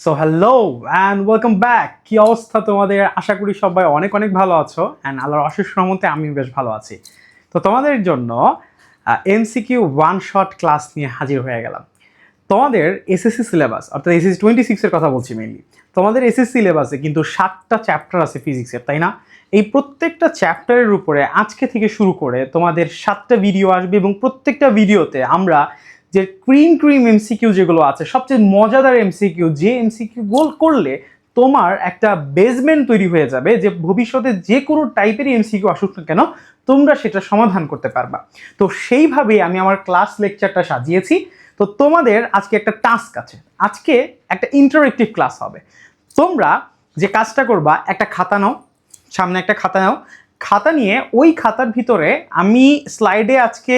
So hello and welcome back. কি অবস্থা তোমাদের? আশা করি সবাই অনেক অনেক ভালো আছো অ্যান্ড আল্লাহর অশেষ রহমতে আমি বেশ ভালো আছি। তো তোমাদের জন্য এমসিকিউ ওয়ান শট ক্লাস নিয়ে হাজির হয়ে গেলাম। তোমাদের এসএসসি সিলেবাস অর্থাৎ এসএসসি 26-এর কথা বলছি মেইনলি। তোমাদের এসএসসি সিলেবাসে কিন্তু 7টা চ্যাপ্টার আছে ফিজিক্সের, তাই না? এই প্রত্যেকটা চ্যাপ্টারের উপরে আজকে থেকে শুরু করে তোমাদের 7টা ভিডিও আসবে এবং প্রত্যেকটা ভিডিওতে আমরা যে ক্রিম এমসিকিউ যেগুলো আছে, সবচেয়ে মজাদার এমসিকিউ, যে এমসিকিউ গোল করলে তোমার একটা বেসমেন্ট তৈরি হয়ে যাবে যে ভবিষ্যতে যে কোনো টাইপেরই এমসিকিউ আসুক না কেন তোমরা সেটা সমাধান করতে পারবা। তো সেইভাবেই আমি আমার ক্লাস লেকচারটা সাজিয়েছি। তো তোমাদের আজকে একটা টাস্ক আছে, আজকে একটা ইন্টারেক্টিভ ক্লাস হবে। তোমরা যে কাজটা করবা, একটা খাতা নাও, সামনে একটা খাতা নাও। খাতা নিয়ে ওই খাতার ভিতরে আমি স্লাইডে আজকে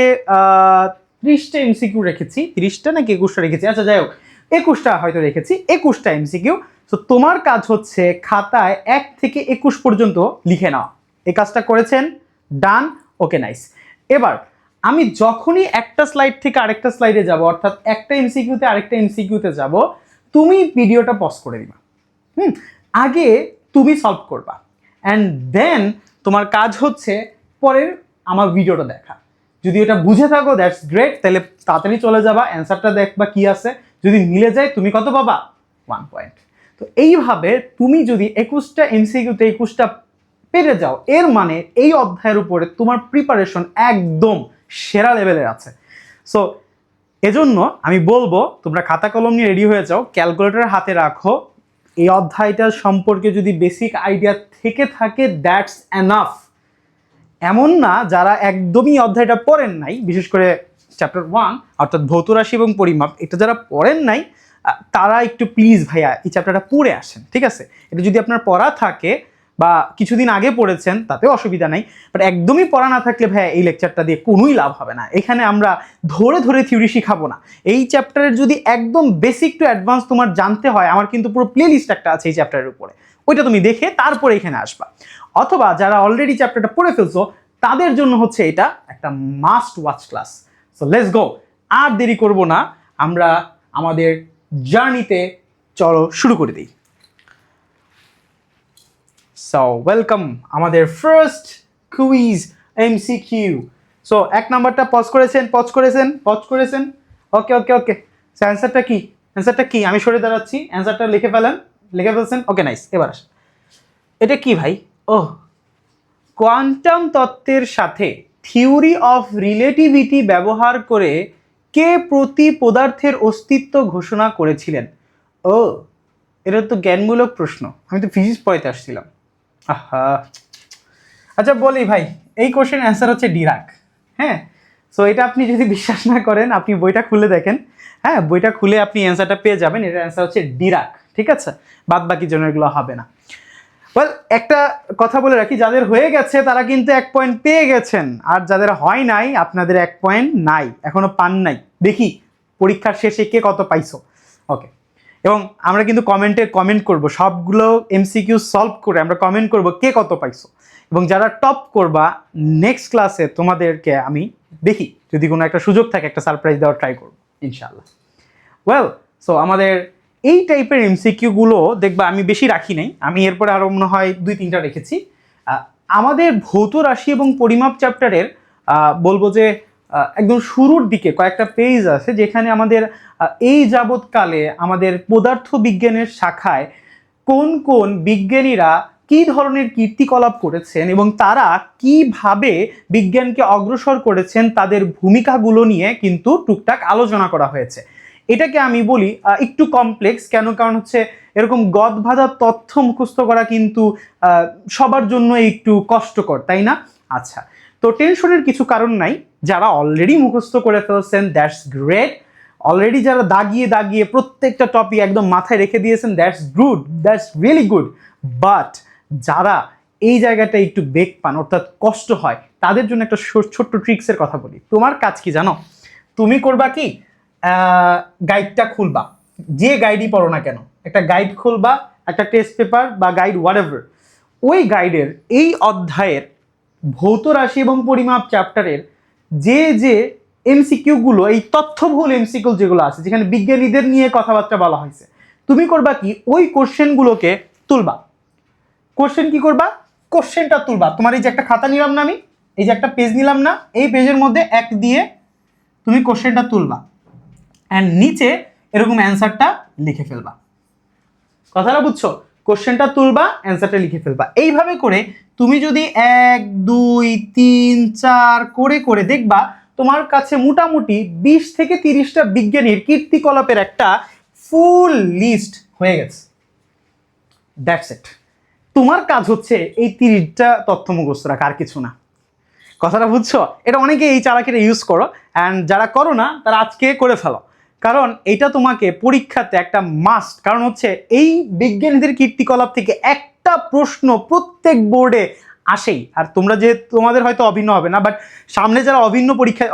30টা এমসিকিউ রেখেছি, 30টা নাকি 21টা রেখেছি, আচ্ছা যাই হোক 21টা হয়তো রেখেছি, 21টা এমসিকিউ। তো তোমার কাজ হচ্ছে খাতায় 1 থেকে 21 পর্যন্ত লিখে নাও। এই কাজটা করেছেন? ডান, ওকে নাইস। এবার আমি যখনই একটা স্লাইড থেকে আরেকটা স্লাইডে যাব, অর্থাৎ একটা এমসিকিউতে আরেকটা এমসিকিউতে যাব, তুমি ভিডিওটা পজ করে দিবা। আগে তুমি সলভ করবা অ্যান্ড দেন তোমার কাজ হচ্ছে পরের আমার ভিডিওটা দেখা। যদি এটা বুঝে থাকো দ্যাটস গ্রেট, তাহলে তাড়াতাড়ি চলে যাবা, অ্যান্সারটা দেখবা কি আছে। যদি মিলে যায় তুমি কত পাবা? 1 পয়েন্ট। তো এইভাবে তুমি যদি 21টা এমসিকিউতে 21টা পেরে যাও, এর মানে এই অধ্যায়ের উপরে তোমার প্রিপারেশন একদম সেরা লেভেলের আছে। সো এজন্য আমি বলবো তোমরা খাতা কলম নিয়ে রেডি হয়ে যাও, ক্যালকুলেটর হাতে রাখো। এই অধ্যায়টার সম্পর্কে যদি বেসিক আইডিয়া থেকে থাকে দ্যাটস এনাফ। এমন না যারা একদমই অধ্যায়টা পড়েন নাই, বিশেষ করে চ্যাপ্টার 1 অর্থাৎ ভৌত রাশি এবং পরিমাপ, এটা যারা পড়েন নাই তারা একটু প্লিজ ভাইয়া এই চ্যাপ্টারটা পড়ে আসেন, ঠিক আছে? এটা যদি আপনার পড়া থাকে বা কিছুদিন আগে পড়েছেন তাতেও অসুবিধা নাই, বাট একদমই পড়া না থাকলে ভাইয়া এই লেকচারটা দিয়ে কোনোই লাভ হবে না। এখানে আমরা ধরে ধরে থিওরি শিখাবো না। এই চ্যাপ্টারের যদি একদম বেসিক টু অ্যাডভান্স তোমার জানতে হয়, আমার কিন্তু পুরো প্লে লিস্ট একটা আছে এই চ্যাপ্টারের উপরে, ওইটা তুমি দেখে তারপরে এখানে আসবা। অথবা যারা অলরেডি চ্যাপ্টারটা পড়ে ফেলছো তাদের জন্য হচ্ছে এটা একটা must watch class. So let's go, আর দেরি করব না, আমরা আমাদের জার্নিতে চলো শুরু করে দিই। সো ওয়েলকাম আমাদের ফার্স্ট কুইজ এমসিকিউ। সো 1 নাম্বারটা পজ করেছেন। ওকে ওকে ওকে। অ্যান্সারটা কি? আমি সরে দাঁড়াচ্ছি, অ্যান্সারটা লিখে ফেলছেন, ওকে নাইস। এবার আসেন, এটা কি ভাই? ওহ, কোয়ান্টাম তত্ত্বের সাথে থিওরি অফ রিলেটিভিটি ব্যবহার করে কে প্রতি পদার্থের অস্তিত্ব ঘোষণা করেছিলেন? ও, এটা তো জ্ঞানমূলক প্রশ্ন, আমি তো ফিজিক্স পড়াইতে আসছিলাম। আহা, আচ্ছা বলি ভাই, এই কোশ্চেন অ্যান্সার হচ্ছে ডিরাক। হ্যাঁ, সো এটা আপনি যদি বিশ্বাস না করেন আপনি বইটা খুলে দেখেন। হ্যাঁ, বইটা খুলে আপনি অ্যান্সারটা পেয়ে যাবেন। এটার অ্যান্সার হচ্ছে ডিরাক, ঠিক আছে? বাদ বাকি জন্য এগুলো হবে না। ওয়েল, একটা কথা বলে রাখি, যাদের হয়ে গেছে তারা কিন্তু 1 পয়েন্ট পেয়ে গেছেন, আর যাদের হয় নাই আপনাদের 1 পয়েন্ট নাই, এখনো পান নাই। দেখি পরীক্ষার শেষে কে কত পাইছো। ওকে, এবং আমরা কিন্তু কমেন্ট করব, সবগুলো এমসিকিউ সলভ করে আমরা কমেন্ট করব কে কত পাইছো। এবং যারা টপ করবা নেক্সট ক্লাসে তোমাদেরকে আমি দেখি যদি কোনো একটা সুযোগ থাকে একটা সারপ্রাইজ দেওয়ার ট্রাই করবো ইনশাআল্লাহ। ওয়েল, সো আমাদের এই টাইপের এমসিকিউগুলো দেখবা আমি বেশি রাখি নাই, আমি এরপরে আরও মনে হয় 2-3টা রেখেছি। আমাদের ভৌত রাশি এবং পরিমাপ চ্যাপ্টারের বলবো যে একদম শুরুর দিকে কয়েকটা পেজ আছে যেখানে আমাদের এই যাবৎকালে আমাদের পদার্থ বিজ্ঞানের শাখায় কোন কোন বিজ্ঞানীরা কি ধরনের কীর্তিকলাপ করেছেন এবং তারা কিভাবে বিজ্ঞানকে অগ্রসর করেছেন তাদের ভূমিকাগুলো নিয়ে কিন্তু টুকটাক আলোচনা করা হয়েছে। এটাকে আমি বলি একটু কমপ্লেক্স, কেন? কারণ হচ্ছে এরকম গদবাঁধা তথ্য মুখস্থ করা কিন্তু সবার জন্য একটু কষ্টকর, তাই না? আচ্ছা, তো টেনশনের কিছু কারণ নাই। যারা অলরেডি মুখস্থ করে ফেলছেন দ্যাটস গ্রেট। অলরেডি যারা দাগিয়ে দাগিয়ে প্রত্যেকটা টপিক একদম মাথায় রেখে দিয়েছেন that's good, that's really good. But যারা এই জায়গাটা একটু বেগ পান অর্থাৎ কষ্ট হয় তাদের জন্য একটা ছোট্ট ট্রিক্সের কথা বলি। তোমার কাজ কি জানো? তুমি করবা কি, গাইডটা খুলবা, যে গাইডই পড়ো না কেন একটা গাইড খুলবা, একটা টেস্ট পেপার বা গাইড হোয়াটএভার, ওই গাইডের এই অধ্যায়ের ভৌত রাশি এবং পরিমাপ চ্যাপ্টারের যে যে এমসিকিউগুলো, এই তথ্যবহুল এমসিকিউ যেগুলো আছে যেখানে বিজ্ঞানীদের নিয়ে কথাবার্তা বলা হয়েছে, তুমি করবা কি, ওই কোশ্চেনগুলোকে তুলবা। কোশ্চেন কি করবা, কোশ্চেনটা তুলবা। তোমার এই যে একটা খাতা নিলাম না আমি, এই যে একটা পেজ নিলাম না, এই পেজের মধ্যে এক দিয়ে তুমি কোশ্চেনটা তুলবা অ্যান্ড নিচে এরকম অ্যান্সারটা লিখে ফেলবা। কথাটা বুঝছো? কোশ্চেনটা তুলবা, অ্যান্সারটা লিখে ফেলবা। এইভাবে করে তুমি যদি 1 2 3 4 করে করে দেখবা তোমার কাছে মোটামুটি 20 থেকে 30টা বিজ্ঞানীর কীর্তিকলাপের একটা ফুল লিস্ট হয়ে গেছে। That's it. তোমার কাজ হচ্ছে এই 30টা তথ্য মুখস্থ রাখা, আর কিছু না। কথাটা বুঝছো? এটা অনেকে এই চালাকিটা ইউজ করো, অ্যান্ড যারা করো না তারা আজকে করে ফেলো, কারণ এটা তোমাকে পরীক্ষাতে একটা মাস্ট। কারণ হচ্ছে এই বিজ্ঞানীদের কীর্তিকলাপ থেকে একটা প্রশ্ন প্রত্যেক বোর্ডে আসেই। আর তোমরা যে তোমাদের হয়তো অভিন্ন হবে না, বাট সামনে যারা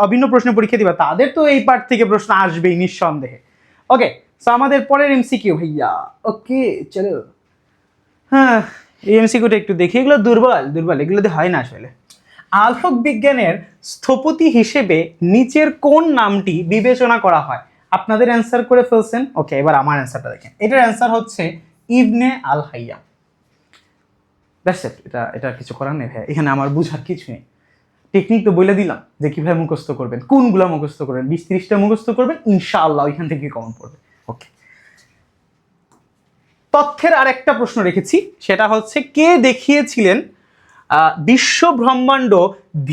অভিন্ন প্রশ্নের পরীক্ষা দিবে তাদের তো এই পার্ট থেকে প্রশ্ন আসবেই নিঃসন্দেহে। ওকে, সো আমাদের পরের এমসিকিউ ভাইয়া। ওকে চলো, হ্যাঁ এই এমসিকিউটা একটু দেখি। এগুলো দুর্বল দুর্বল, এগুলো দিয়ে হয় না আসলে। আলোক বিজ্ঞানের স্থপতি হিসেবে নিচের কোন নামটি বিবেচনা করা হয়? আপনাদের অ্যান্সার করে ফেলছেন। ওকে, এবার আমার অ্যান্সারটা দেখেন। এটার অ্যান্সার হচ্ছে ইবনে আল হাইয়াম। That's it. এটা কিছু করার নেই ভাই, এখানে আমার বুঝার কিছু নেই। টেকনিক তো বলে দিলাম যে কিভাবে মুখস্থ করবেন, কোনগুলো মুখস্থ করবেন। 20-30টা মুখস্থ করবেন, ইনশাআল্লাহ ওইখান থেকে কমন পড়বে। ওকে, তথ্যের আর একটা প্রশ্ন রেখেছি, সেটা হচ্ছে কে দেখিয়েছিলেন বিশ্ব ব্রহ্মাণ্ড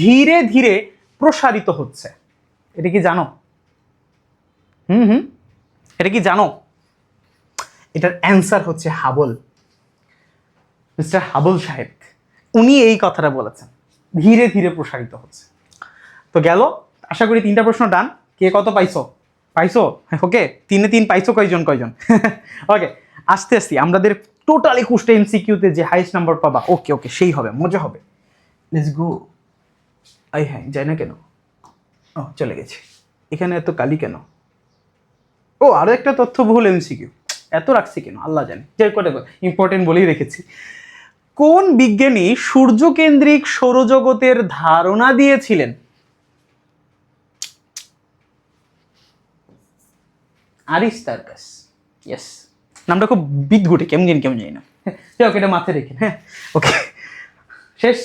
ধীরে ধীরে প্রসারিত হচ্ছে? এটা কি জানো? এটা কি জানো? এটার অ্যান্সার হচ্ছে হাবল। মিস্টার হাবল সাহেব, উনি এই কথাটা বলেছেন, ধীরে ধীরে প্রসারিত হচ্ছে। তো গেল, আশা করি 3টা প্রশ্ন ডান। কে কত পাইছো? ওকে, 3-এ 3 পাইছো কয়জন? ওকে, আস্তে আস্তে আমাদের টোটাল 21টা এমসিকিউতে যে হাইস্ট নাম্বার পাবা, ওকে সেই হবে, মজা হবে। Let's go. হ্যাঁ, যাই না কেন? ও চলে গেছে। এখানে এত কালি কেন? ও আরো একটা তথ্য ভুল এমসিকিউ, এত রাখছি কেন আল্লাহ জানে। যে কটা ইম্পর্টেন্ট বলেই রেখেছি। কোন বিজ্ঞানী সূর্যকেন্দ্রিক সৌরজগতের ধারণা দিয়েছিলেন? আরিস্টার্কাস। ইয়েস, নামটা খুব বিদঘুটে, কেমন জানি না। ওকে, এটা মাথায় রেখে। হ্যাঁ ওকে, শেষ।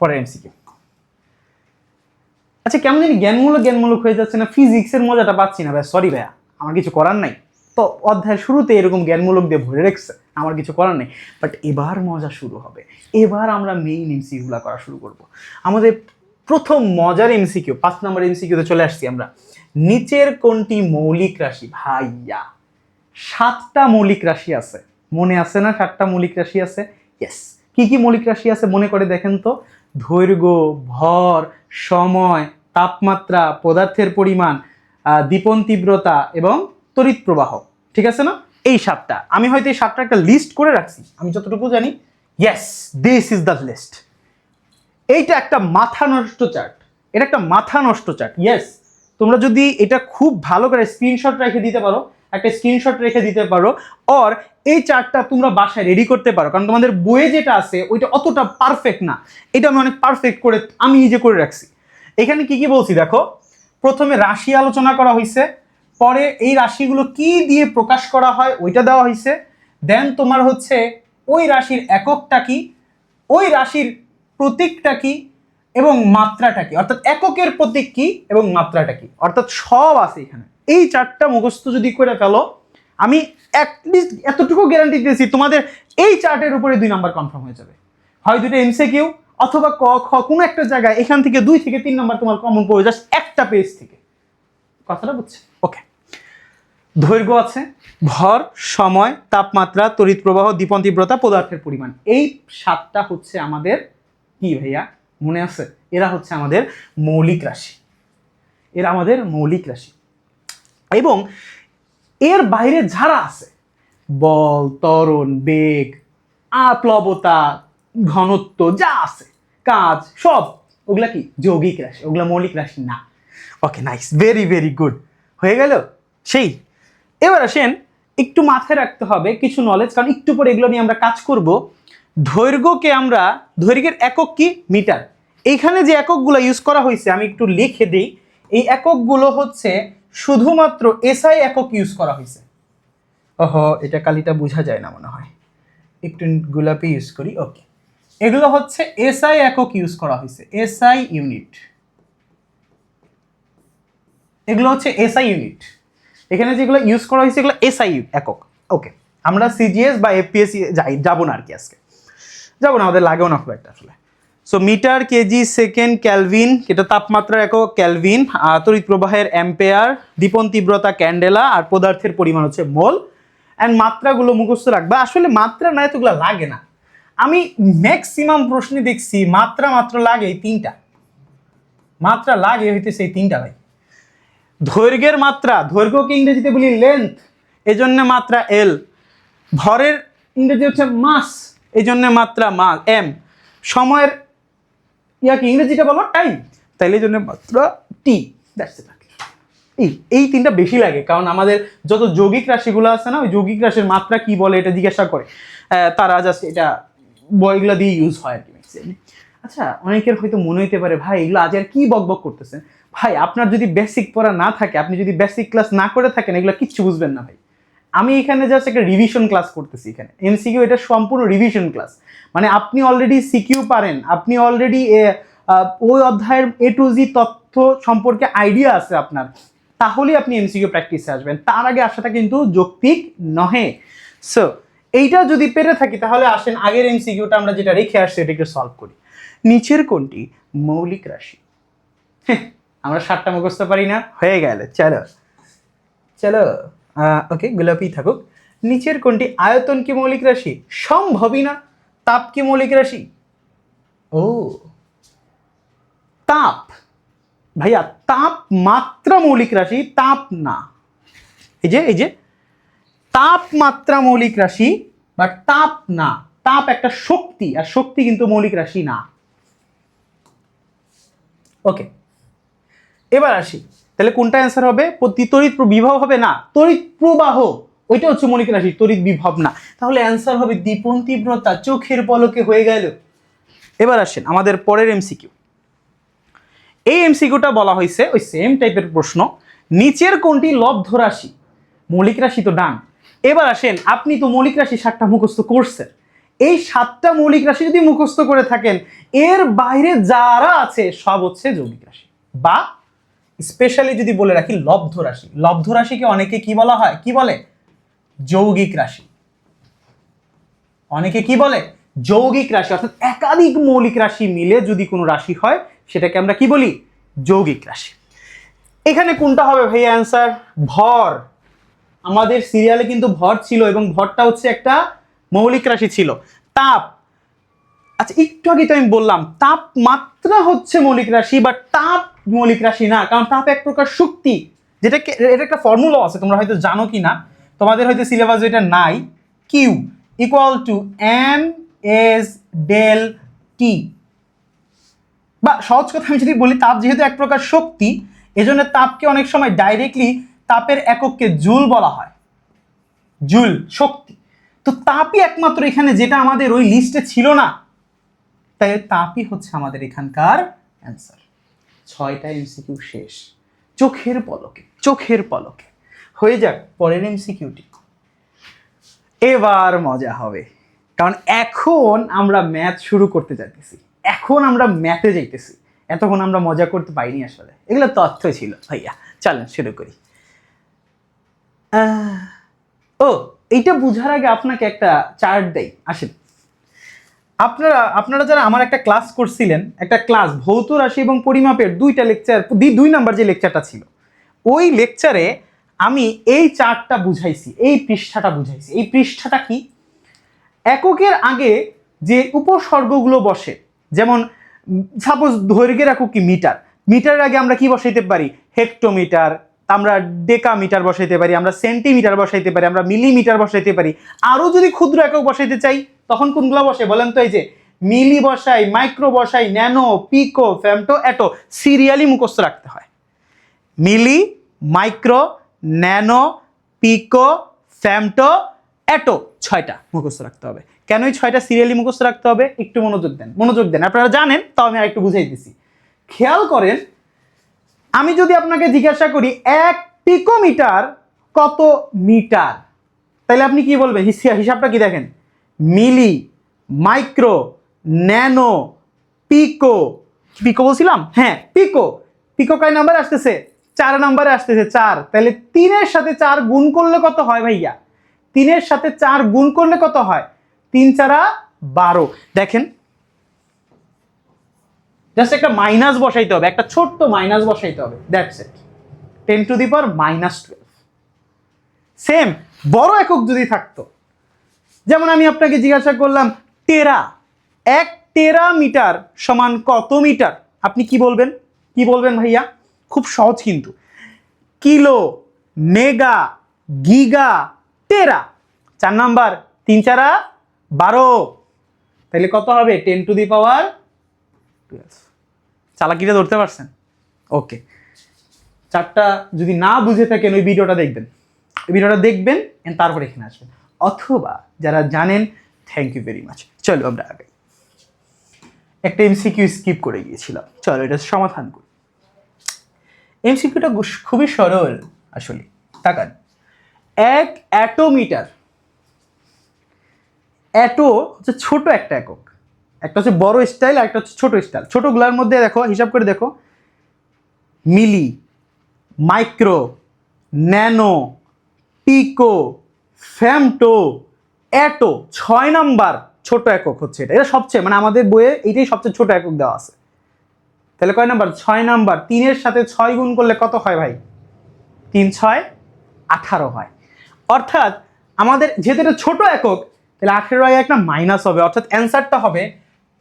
পরের এমসিকিউ। আচ্ছা, কেমন জানি জ্ঞানমূলক হয়ে যাচ্ছে না, ফিজিক্সের মজাটা পাচ্ছি না ভাই। সরি ভাইয়া, আমার কিছু করার নাই। তো অধ্যায়ের শুরুতে এরকম জ্ঞানমূলক দিয়ে ভরে রেখেছে, আমার কিছু করার নেই। বাট এবার মজা শুরু হবে। এবার আমরা মেইন এমসিকিউগুলো করা শুরু করব। আমাদের প্রথম মজার এমসিকিউ, 5 নম্বর এমসিকিউতে চলে আসছি আমরা। নিচের কোনটি মৌলিক রাশি? ভাইয়া 7টা মৌলিক রাশি আছে, মনে আছে না? 7টা মৌলিক রাশি আছে। ইয়েস, কি কি মৌলিক রাশি আছে মনে করে দেখেন তো? দৈর্ঘ্য, ভর, সময়, তাপমাত্রা, পদার্থের পরিমাণ, দীপন তীব্রতা এবং তড়িৎ প্রবাহ। ঠিক আছে না? এই 7টা। আমি হয়তো এই 7টা একটা লিস্ট করে রাখছি, আমি যতটুকু জানি। Yes, this is the list. এইটা একটা মাথা নষ্ট চার্ট, এটা একটা মাথা নষ্ট চার্ট। ইয়েস, তোমরা যদি এটা খুব ভালো করে স্ক্রিনশট রেখে দিতে পারো, একটা স্ক্রিনশট রেখে দিতে পারো, অর এই চার্টটা তোমরা বাসায় রেডি করতে পারো, কারণ তোমাদের বইয়ে যেটা আছে ওইটা অতটা পারফেক্ট না। এটা আমি অনেক পারফেক্ট করে আমি নিজে করে রাখছি। এখানে কি কি বলছি দেখো। প্রথমে রাশি আলোচনা করা হয়েছে, পরে এই রাশিগুলো কি দিয়ে প্রকাশ করা হয় ওইটা দেওয়া হয়েছে। দেন তোমার হচ্ছে ওই রাশির এককটা কি, ওই রাশির প্রতীকটা কি, এবং মাত্রাটা কি, অর্থাৎ এককের প্রতীক কি এবং মাত্রাটা কি, অর্থাৎ সব আছে এখানে। এই 4টা মুখস্থ যদি করে ফেলো, আমি অ্যাটলিস্ট এতটুকু গ্যারান্টি দিয়েছি তোমাদের এই চার্টের উপরে 2 নাম্বার কনফার্ম হয়ে যাবে। হয় দুটো এমসিকিউ অথবা ক খ কোনো একটা জায়গায় এখান থেকে 2 থেকে 3 নাম্বার তোমার কমন পড়ে জাস্ট একটা পেজ থেকে। কথাটা বুঝছে? ওকে, দৈর্ঘ্য আছে, ভর, সময়, তাপমাত্রা, তড়িৎ প্রবাহ, দীপন তীব্রতা, পদার্থের পরিমাণ। এই 7টা হচ্ছে আমাদের কি ভাইয়া, মনে আছে? এরা হচ্ছে আমাদের মৌলিক রাশি। এবং এর বাইরে যারা আছে, বল, ত্বরণ, বেগ, প্লবতা, ঘনত্ব যা আছে, কাজ, সব ওগুলা কি যৌগিক রাশি, ওগুলা মৌলিক রাশি না। ওকে, নাইস, ভেরি ভেরি গুড, হয়ে গেল সেই। এবার আসেন, একটু মাথায় রাখতে হবে কিছু নলেজ, কারণ একটু পরে এগুলো নিয়ে আমরা কাজ করব। দৈর্ঘ্যের একক কি? মিটার। এইখানে যে এককগুলো ইউজ করা হয়েছে আমি একটু লিখে দিই। এই এককগুলো হচ্ছে শুধুমাত্র এসআই একক ইউজ করা হয়েছে। ওহো, এটা কালিটা বোঝা যায় না মনে হয়, একটু গোলাপি ইউজ করি। ওকে, এগুলো হচ্ছে এসআই একক ইউজ করা হয়েছে, এসআই ইউনিট। এগুলো হচ্ছে এসআই ইউনিট, এখানে যেগুলো ইউজ করা হয়েছে এগুলো এসআই একক। ওকে, আমরা সিজিএস বা এফপিএসি যাবো না আর কি, আজকে যাবো না, আমাদের লাগেও না খুব একটা আসলে। So metre, KG, second, kelvin, এটা তাপমাত্রার একক ক্যালভিন, তড়িৎ প্রবাহের অ্যাম্পেয়ার, দীপন তীব্রতা ক্যান্ডেলা, আর পদার্থের পরিমাণ হচ্ছে মোল। অ্যান্ড মাত্রাগুলো মুখস্থ রাখবা, আসলে মাত্রা না এতগুলো লাগে না। আমি ম্যাক্সিমাম প্রশ্নে দেখছি মাত্রা মাত্র লাগে এই তিনটা, মাত্রা লাগে হইতেছে এই তিনটা ভাই। দৈর্ঘ্যের মাত্রা, দৈর্ঘ্যকে ইংরেজিতে বলি লেন্থ, এই জন্য মাত্রা এল। ভরের ইংরেজি হচ্ছে মাস, এই জন্য মাত্রা মাস এম। সময়ের ইয়াকে ইংরেজিটা বলো টাইম, তাইলে এই জন্য মাত্রা টি। That's it. এই তিনটা বেশি লাগে, কারণ আমাদের যত যৌগিক রাশিগুলো আছে না, ওই যৌগিক রাশির মাত্রা কি বলে এটা জিজ্ঞাসা করে, তারা জাস্ট এটা বইগুলো দিয়ে ইউজ হয় আর কি ম্যাক্সিমাম। আচ্ছা, অনেকের হয়তো মনে হইতে পারে ভাই এগুলো আজ আর কি বকবক করতেছেন। ভাই আপনার যদি বেসিক পড়া না থাকে, আপনি যদি বেসিক ক্লাস না করে থাকেন, এগুলো কিচ্ছু বুঝবেন না ভাই। আমি এখানে জাস্ট একটা রিভিশন ক্লাস করতেছি, এখানে এমসিকিউ এটা সম্পূর্ণ রিভিশন ক্লাস। মানে আপনি অলরেডি সিকিউ পারেন, আপনি অলরেডি ওই অধ্যায়ের এ টু জি তথ্য সম্পর্কে আইডিয়া আছে আপনার, তাহলেই আপনি এমসিকিউ প্র্যাকটিসে আসবেন, তার আগে আসাটা কিন্তু যৌক্তিক নহে। সো এইটা যদি পেরে থাকি তাহলে আসেন আগের এমসিকিউটা আমরা যেটা রেখে আসছি এটা একটু সলভ করি। নিচের কোনটি মৌলিক রাশি? আমরা 7টা মুখস্থ পারি না, হয়ে গেল, চলো চলো। ওকে, গোলাপি থাকুক। নিচের কোনটি আয়তন কি মৌলিক রাশি? সম্ভবই না। তাপ কি মৌলিক রাশি? ও, তাপ ভাইয়া, তাপমাত্রা মৌলিক রাশি, তাপ না। এই যে তাপমাত্রা মৌলিক রাশি, বাট তাপ না। তাপ একটা শক্তি, আর শক্তি কিন্তু মৌলিক রাশি না। ওকে, এবার আসি, তাহলে কোনটা অ্যান্সার হবে? তড়িৎ বিভব হবে না, তড়িৎ প্রবাহ, ওইটা হচ্ছে মৌলিক রাশি, তড়িৎ বিভব না। তাহলে অ্যান্সার হবে দীপন তীব্রতা, চোখের পলকে হয়ে গেল। এবার আসেন আমাদের পরের এমসিকিউ। এই এমসিকিউটা বলা হয়েছে ওই সেম টাইপের প্রশ্ন, নিচের কোনটি লব্ধ রাশি? মৌলিক রাশি তো ডান। এবার আসেন, আপনি তো মৌলিক রাশি 7টা মুখস্থ করছেন, এই 7টা মৌলিক রাশি যদি মুখস্থ করে থাকেন, এর বাইরে যারা আছে সব হচ্ছে যৌগিক রাশি, বা স্পেশালি যদি বলে রাখি লব্ধ রাশি। লব্ধ রাশিকে অনেকে কি বলা হয়, কি বলে? যৌগিক রাশি। অনেকে কি বলে? যৌগিক রাশি। অর্থাৎ একাধিক মৌলিক রাশি মিলে যদি কোনো রাশি হয় সেটাকে আমরা কি বলি? যৌগিক রাশি। এখানে কোনটা হবে ভাই অ্যান্সার? ভর। আমাদের সিরিয়ালে কিন্তু ভর ছিল, এবং ভরটা হচ্ছে একটা মৌলিক রাশি ছিল। তাপ, আচ্ছা একটু আগে তো আমি বললাম তাপমাত্রা হচ্ছে মৌলিক রাশি, বা তাপ মৌলিক রাশি না, কারণ তাপ এক প্রকার শক্তি, যেটাকে এটা একটা ফর্মুলা আছে, তোমরা হয়তো জানো কি না, তোমাদের হয়তো সিলেবাস এটা নাই। Q equal to M S del T, বা সহজ কথা আমি যদি বলি, তাপ যেহেতু এক প্রকার শক্তি, এজন্য তাপকে অনেক সময় ডাইরেক্টলি তাপের একককে জুল বলা হয়। জুল শক্তি। তো তাপই একমাত্র এখানে যেটা আমাদের ওই লিস্টে ছিল না, তাই তাপই হচ্ছে আমাদের এখানকার অ্যান্সার। 6টা এমসিকিউ শেষ, চোখের পলকে, চোখের পলকে। হয়ে যাক পরের এমসিকিউটি। এবার মজা হবে, কারণ এখন আমরা ম্যাথ শুরু করতে যাইতেছি, এখন আমরা ম্যাথে যাইতেছি। এতক্ষণ আমরা মজা করতে পাইনি, আসলে এগুলো তথ্য ছিল ভাইয়া। চলেন শুরু করি। ও, এইটা বুঝার আগে আপনাকে একটা চার্ট দেই, আসেন। আপনারা যারা আমার একটা ক্লাস করছিলেন, একটা ক্লাস ভৌত রাশি এবং পরিমাপের 2টা লেকচার, 2 নাম্বার যে লেকচারটা ছিল, ওই লেকচারে আমি এই চার্টটা বুঝাইছি, এই পৃষ্ঠাটা বুঝাইছি। এই পৃষ্ঠাটা কি? এককের আগে যে উপসর্গগুলো বসে, যেমন সাপোজ দৈর্ঘ্যের একক কি মিটার, মিটারের আগে আমরা কি বসাইতে পারি? হেক্টোমিটার, আমরা ডেকামিটার বসাইতে পারি, আমরা সেন্টিমিটার বসাইতে পারি, আমরা মিলিমিটার বসাইতে পারি। আরও যদি ক্ষুদ্র একক বসাইতে চাই তখন কোনগুলো বসে বলেন তো? এই যে মিলি বসাই, মাইক্রো বসাই, nano, pico, femto, auto, serially মুখস্থ রাখতে হয়। মিলি, micro, nano, pico, femto, auto, 6টা মুখস্থ রাখতে হবে। কেন এই 6টা সিরিয়ালি মুখস্থ রাখতে হবে? একটু মনোযোগ দেন, মনোযোগ দেন। আপনারা জানেন, তাও আমি আর একটু বুঝাই দিছি। খেয়াল করেন, আমি যদি আপনাকে জিজ্ঞাসা করি 1 পিকোমিটার কত মিটার, তাহলে আপনি কি বলবেন? হিসাবটা কি দেখেন, মিলি, মাইক্রো, ন্যানো, পিকো। পিকো বলছিলাম, হ্যাঁ পিকো। পিকো কয় নাম্বারে আসতেছে? 4 নাম্বারে আসতেছে, 4। তাহলে 3-এর সাথে 4 গুণ করলে কত হয় ভাইয়া? 3-এর সাথে 4 গুণ করলে কত হয়? 3 4 12। দেখেন, জাস্ট একটা মাইনাস বসাইতে হবে, একটা ছোট্ট মাইনাস বসাইতে হবে, দ্যাটস ইট। 10⁻⁻12। সেম বড় একক যদি থাকতো, যেমন আমি আপনাকে জিজ্ঞাসা করলাম টেরা, 1 টেরামিটার সমান কত মিটার? আপনি কি বলবেন? কি বলবেন ভাইয়া? খুব সহজ কিন্তু, কিলো, মেগা, গিগা, টেরা। 4 নাম্বার, 3 4 12। তাহলে কত হবে? 10⁻12। চালাকিটা ধরতে পারছেন? ওকে, চারটা যদি না বুঝে থাকেন ওই ভিডিওটা দেখবেন, ওই ভিডিওটা দেখবেন and তারপর এখানে আসবেন, অথবা যারা জানেন থ্যাংক ইউ ভেরি মাচ। চলো আমরা আগে একটা এমসিকিউ স্কিপ করে গিয়েছিলাম, চলো এটা সমাধান করি। এমসিকিউটা খুবই সরল আসলে, তাকান। 1 অ্যাটোমিটার, অ্যাটো হচ্ছে ছোট একটা একক, একটা হচ্ছে বড় স্টাইল আর একটা হচ্ছে ছোট স্টাইল। ছোটগুলোর মধ্যে দেখো, হিসাব করে দেখো, মিলি, micro, nano, pico, femto, atto. 6 number ছোট একক হচ্ছে এটা, এটা সবচেয়ে, মানে আমাদের বইয়ে এইটাই সবচেয়ে ছোট একক দেওয়া আছে। তাহলে কয় নাম্বার? 6 নাম্বার। 3-এর সাথে 6 গুণ করলে কত হয় ভাই? 3 6 18 হয়। অর্থাৎ আমাদের যেহেতু এটা ছোট একক, তাহলে 18 একটা মাইনাস হবে, অর্থাৎ অ্যান্সারটা হবে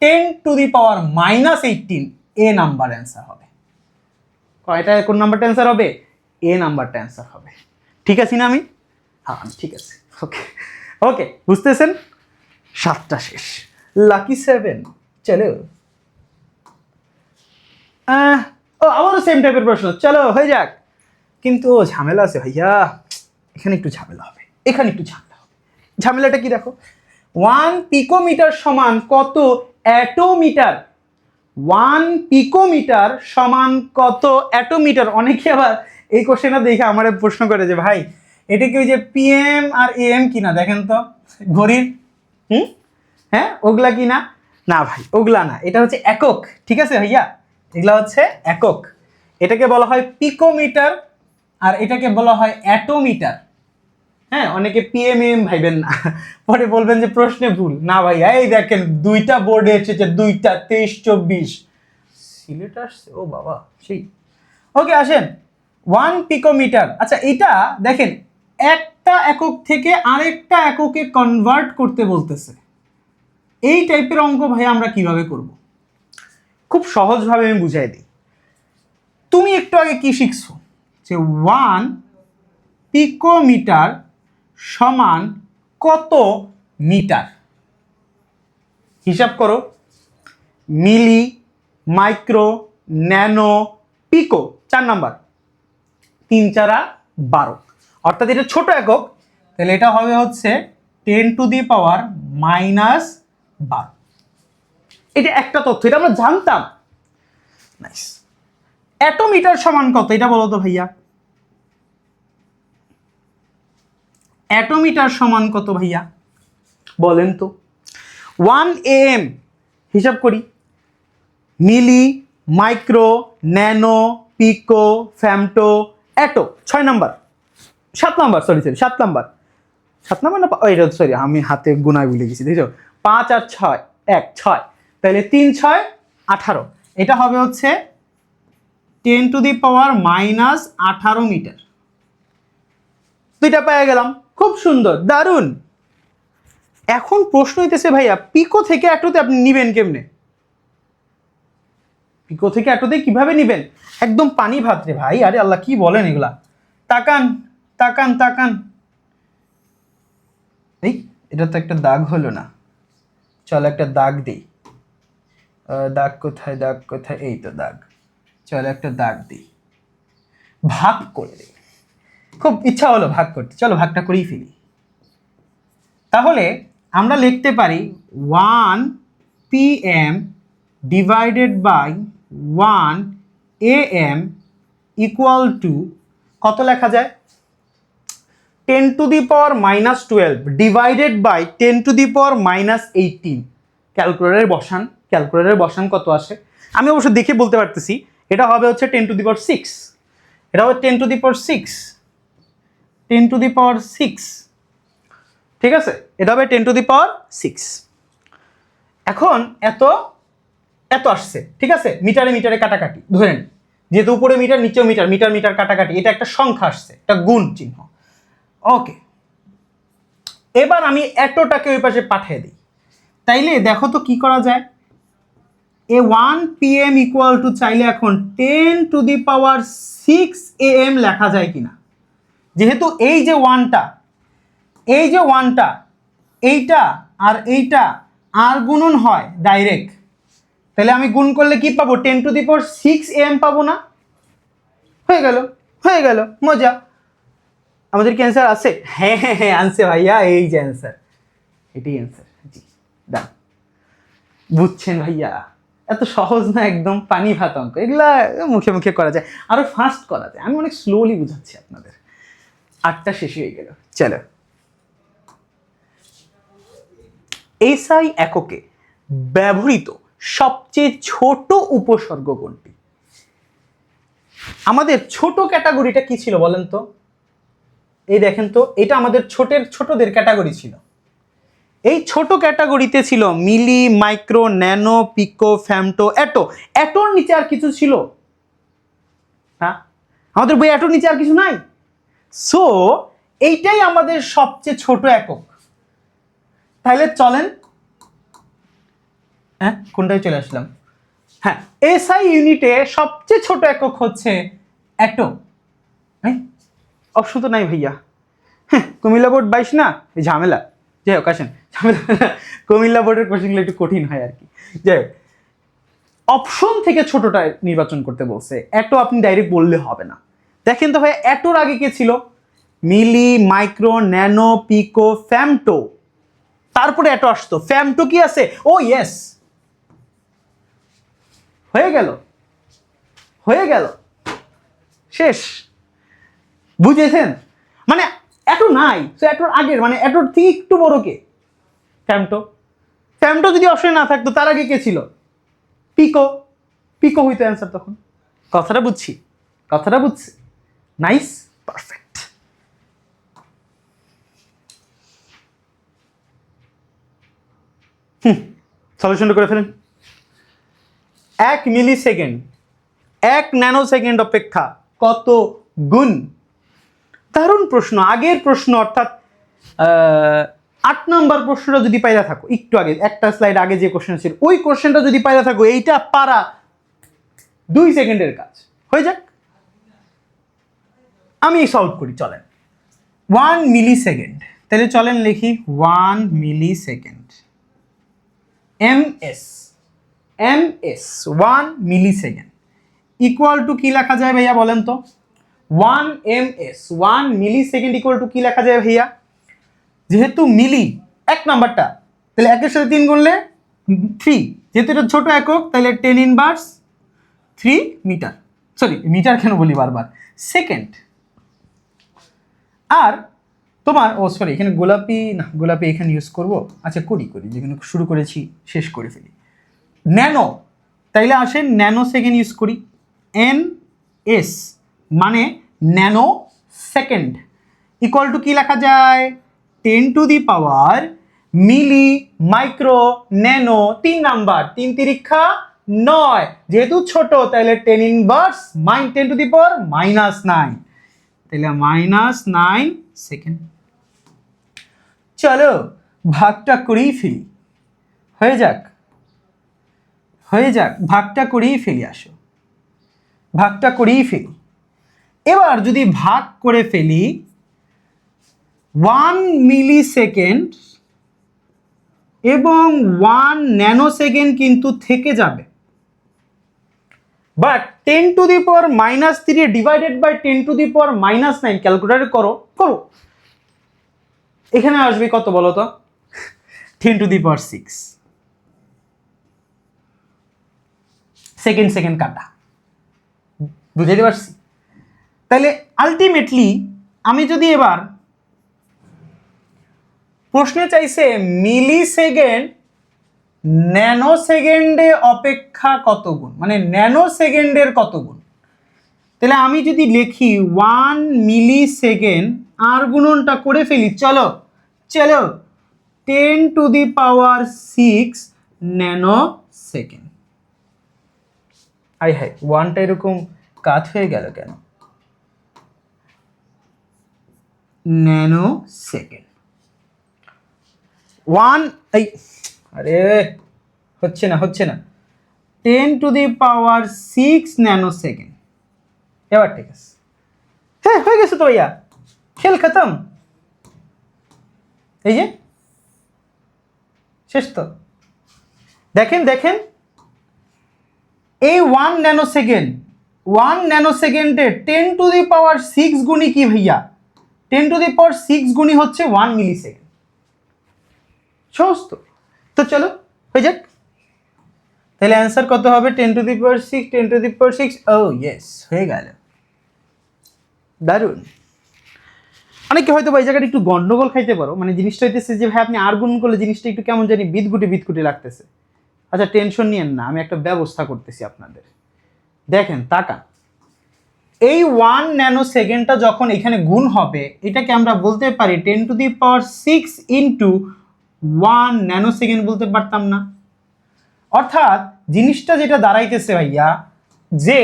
10⁻−18। এ নাম্বার অ্যান্সার হবে। কয়টা, কোন নাম্বারটা অ্যান্সার হবে? এ নাম্বারটা অ্যান্সার হবে। ঠিক আছে না আমি? হ্যাঁ ঠিক আছে। ওকে ওকে, বুঝতেছেন? 7টা শেষ, লাকি 7। চলো ও আমারও সেম টাইপের প্রশ্ন, চলো হয়ে যাক। কিন্তু ঝামেলা আছে ভাইয়া, এখানে একটু ঝামেলা হবে, এখানে একটু ঝামেলা হবে। ঝামেলাটা কি দেখো, 1 পিকোমিটার সমান কত অ্যাটোমিটার? 1 পিকোমিটার সমান কত অ্যাটোমিটার? অনেকে আবার এই কোশ্চেনটা দেখে আমার প্রশ্ন করে যে ভাই এটা কি ওই যে পিএম আর এএম কিনা দেখেন তো ঘড়ির, হ্যাঁ ওগুলা কিনা? না ভাই ওগুলা না, এটা হচ্ছে একক। ঠিক আছে ভাইয়া, এগুলা হচ্ছে একক। এটাকে বলা হয় পিকোমিটার আর এটাকে বলা হয় অ্যাটোমিটার। হ্যাঁ, অনেকে পিএমএম ভাইবেন না, পরে বলবেন যে প্রশ্নে ভুল। না ভাইয়া, এই দেখেন 2টা বোর্ডে এসেছে, 2টা 23 24 সিলেট আসছে, ও বাবা সেই। ওকে আসেন, 1 পিকোমিটার। আচ্ছা এটা দেখেন, একটা একক থেকে আরেকটা এককে কনভার্ট করতে বলতেছে। এই টাইপের অঙ্ক ভাই আমরা কিভাবে করব? খুব সহজভাবে আমি বুঝাই দিই। তুমি একটু আগে কি শিখছো যে 1 পিকোমিটার সমান কত মিটার? হিসাব করো, মিলি, মাইক্রো, ন্যানো, পিকো। 4 নাম্বার, 3 4 12। অর্থাৎ এটা ছোট একক, তাহলে এটা হবে হচ্ছে 10⁻−12। এটা একটা তথ্য, এটা আমরা জানতাম। নাইস। অ্যাটোমিটার সমান কত এটা বলো তো ভাইয়া? অ্যাটোমিটার সমান কত ভাইয়া বলেন তো? 1 AM হিসাব করি, milli, micro, nano, pico, femto, atto. 6 number, 7 number, sorry 7 number, 7 number না, এটা সরি আমি হাতে গুনায় ভুলে গেছি, দেখছো? 5 আর 6 6, তাহলে 3 6 18। এটা হবে হচ্ছে 10⁻−18 মিটার। দুইটা পেয়ে গেলাম, খুব সুন্দর, দারুণ। এখন প্রশ্ন হইতেছে ভাইয়া পিকো থেকে অ্যাটোতে আপনি নিবেন কেমনে? পিকো থেকে অ্যাটোতে কিভাবে নিবেন? একদম পানি ভাত রে ভাই, আরে আল্লাহ কি বলেন এগুলা। তাকান তাকান তাকান, এই এটা তো একটা দাগ হলো না, চল একটা দাগ দিই। দাগ কোথায়, দাগ কোথায়, এই তো দাগ। চলো একটা দাগ দিই, ভাগ করে দিই। খুব ইচ্ছা হলো ভাগ করতে, চলো ভাগটা করেই ফেলি। তাহলে আমরা লিখতে পারি 1 PM divided by 1 AM equal to কত লেখা যায়? 10⁻12 ডিভাইডেড বাই 10⁻18। ক্যালকুলেটরে বসান কত আসে। আমি অবশ্য দেখে বলতে পারতেছি, এটা হবে হচ্ছে 10⁶। এটা হবে 10⁶, 10⁶, ঠিক আছে, এটা হবে 10⁶। এখন এত এত আসছে, ঠিক আছে, মিটারে মিটারে কাটাকাটি ধরেন, যেহেতু উপরে মিটার নিচেও মিটার, মিটার মিটার কাটাকাটি, এটা একটা সংখ্যা আসছে, একটা গুণ চিহ্ন। ওকে, এবার আমি এতটাকে ওই পাশে পাঠিয়ে দিই। তাইলে দেখো তো কি করা যায়। এ 1 PM ইকুয়াল টু চাইলে এখন 10⁶ AM লেখা যায় কিনা। যেহেতু এই যে ওয়ানটা, এইটা আর এইটা আর গুণন হয় ডাইরেক্ট, তাহলে আমি গুণ করলে কি পাবো, 10⁶ AM পাবো না। হয়ে গেল মজা। আমাদের কি অ্যান্সার আছে? হ্যাঁ হ্যাঁ হ্যাঁ আনছে ভাইয়া, এই যে অ্যান্সার, এটাই অ্যান্সার। জি ডান। বুঝছেন ভাইয়া, এত সহজ না একদম, পানি ভাত অঙ্ক, এগুলা মুখে মুখে করা যায়, আরো ফাস্ট করা যায়। আমি অনেক স্লোলি বুঝাচ্ছি আপনাদের। 8টা শেষ হয়ে গেল, চলো। এসআই এককে ব্যবহৃত সবচেয়ে ছোট উপসর্গ কোনটি? আমাদের ছোট ক্যাটাগরিটা কি ছিল বলেন তো? এই দেখেন তো, এটা আমাদের ছোটদের ক্যাটাগরি ছিল। এই ছোট ক্যাটাগরিতে ছিল মিলি, মাইক্রো, ন্যানো, পিকো, ফ্যামটো, এটোর নিচে আর কিছু ছিল? হ্যাঁ, আমাদের বই এটোর নিচে আর কিছু নাই। সো এইটাই আমাদের সবচেয়ে ছোট একক। তাহলে চলেন, হ্যাঁ কোনটায় চলে আসলাম, হ্যাঁ এসআই ইউনিটে সবচেয়ে ছোট একক হচ্ছে অ্যাটো। হ্যাঁ, অপশন তো নাই ভাইয়া। হ্যাঁ, কুমিল্লা বোর্ড 22 না, এই ঝামেলা। যাই হোক আসেন, ঝামেলা কুমিল্লা বোর্ডের কোশ্চেনগুলো একটু কঠিন হয় আর কি। যাই হোক, অপশন থেকে ছোটটা নির্বাচন করতে বলছে, অ্যাটো আপনি ডাইরেক্ট বললে হবে না। দেখেন তো ভাই, অ্যাটোর আগে কে ছিল? মিলি, মাইক্রো, ন্যানো, পিকো, ফ্যামটো, তারপরে অ্যাটো আসতো। ফ্যামটো কি আছে? ও ইয়েস, হয়ে গেল, শেষ। বুঝেছেন? মানে এটো নাই, তো এটোর আগের মানে এটোর থেকে একটু বড় কে? ফ্যামটো যদি অপশনে না থাকতো, তার আগে কে ছিল? পিকো হইতো অ্যান্সার তখন। কথাটা বুঝছি? Nice, perfect. সলিউশনটা করে ফেলেন। 1 মিলিসেকেন্ড 1 ন্যানোসেকেন্ড অপেক্ষা কত গুণ? দারুণ প্রশ্ন। আগের প্রশ্ন অর্থাৎ 8 নাম্বার প্রশ্নটা যদি পাইরা থাকো, একটু আগে একটা স্লাইড আগে যে কোশ্চেন ছিল, ওই কোশ্চেনটা যদি পাইরা থাকো, এইটা পারা 2 সেকেন্ডের কাজ হয়ে যাক। আমি সলভ করি, চলেন। 1 মিলিসেকেন্ড, তাহলে চলেন লিখি 1 millisecond. MS 1 millisecond equal to কি লেখা যায় ভাইয়া বলেন তো? 1 ms 1 মিলিসেকেন্ড ইকুয়াল টু কি লেখা যায় ভাইয়া? যেহেতু মিলি এক নাম্বারটা, তাহলে একের সাথে 3 গুনলে 3, যেহেতু এটা ছোট একক, তাহলে 10⁻³ মিটার, সরি মিটার কেন বলি বারবার, সেকেন্ড। আর তোমার সরি এখানে গোলাপি এখানে ইউজ করব। আচ্ছা করি যেখানে শুরু করেছি শেষ করে ফেলি। ন্যানো, তাইলে আসেন ন্যানো সেকেন্ড ইউজ করি। NS মানে ন্যানো সেকেন্ড ইকুয়াল টু কি লেখা যায়? 10⁻⁻, মিলি, মাইক্রো, ন্যানো, 3 নাম্বার, 3 তিরিক্ষা 9, যেহেতু ছোট তাহলে 10⁻⁹ তাহলে -9 সেকেন্ড। চলো ভাগটা করেই ফেলি, হয়ে যাক, ভাগটা করেই ফেলি। আসো ভাগটা করেই ফেলি। এবার যদি ভাগ করে ফেলি, 1 মিলিসেকেন্ড এবং 1 ন্যানোসেকেন্ড কিন্তু থেকে যাবে, বাট 10⁻³ ডিভাইডেড বাই 10⁻⁹ ক্যালকুলেটর করো। এখানে আসবে কত বলো তো? 10⁶। সেকেন্ড কাটা, বুঝাইতে পারছি? তাহলে আলটিমেটলি আমি যদি এবার প্রশ্নে চাইছে মিলি সেকেন্ড ন্যানো সেকেন্ডে অপেক্ষা কত গুণ, মানে ন্যানো সেকেন্ডের কত গুণ। তাহলে আমি যদি লিখি 1 মিলি সেকেন্ড আর গুণনটা করে ফেলি, চলো চলো 10⁶ ন্যানো সেকেন্ড। আই হাই, ওয়ানটা এরকম কাট হয়ে গেল কেন? ন্যানো সেকেন্ড 1, এই আরে হচ্ছে না 10⁶ ন্যানো সেকেন্ড। এবার ঠিক আছে, হ্যাঁ হয়ে গেছে তো ভাইয়া, খেল খতম। এই যে শেষ তো। দেখেন দেখেন, এই 1 ন্যানো সেকেন্ডে 10⁶ গুণই কি ভাইয়া? 10⁶ গুণই হচ্ছে 1 মিলি সেকেন্ড। সহজ তো। তো চলো হয়ে যাক। তাহলে অ্যান্সার কত হবে? 10⁶ ও ইয়েস, হয়ে গেল, দারুণ। অনেকে হয়তো এই জায়গাটা একটু গন্ডগোল খাইতে পারো, মানে জিনিসটা হইতেছে যে ভাই আপনি আর গুণ করলে জিনিসটা একটু কেমন জানি বিদঘুটে লাগতেছে। আচ্ছা টেনশন নিয়েন না, আমি একটা ব্যবস্থা করতেছি আপনাদের। দেখেন তাকান, এই 1 ন্যানো সেকেন্ডটা যখন এখানে গুণ হবে, এটাকে আমরা বলতে পারি 10⁶ ইন্টু 1 ন্যানো সেকেন্ড বলতে পারতাম না? অর্থাৎ জিনিসটা যেটা দাঁড়াইতেছে ভাইয়া, যে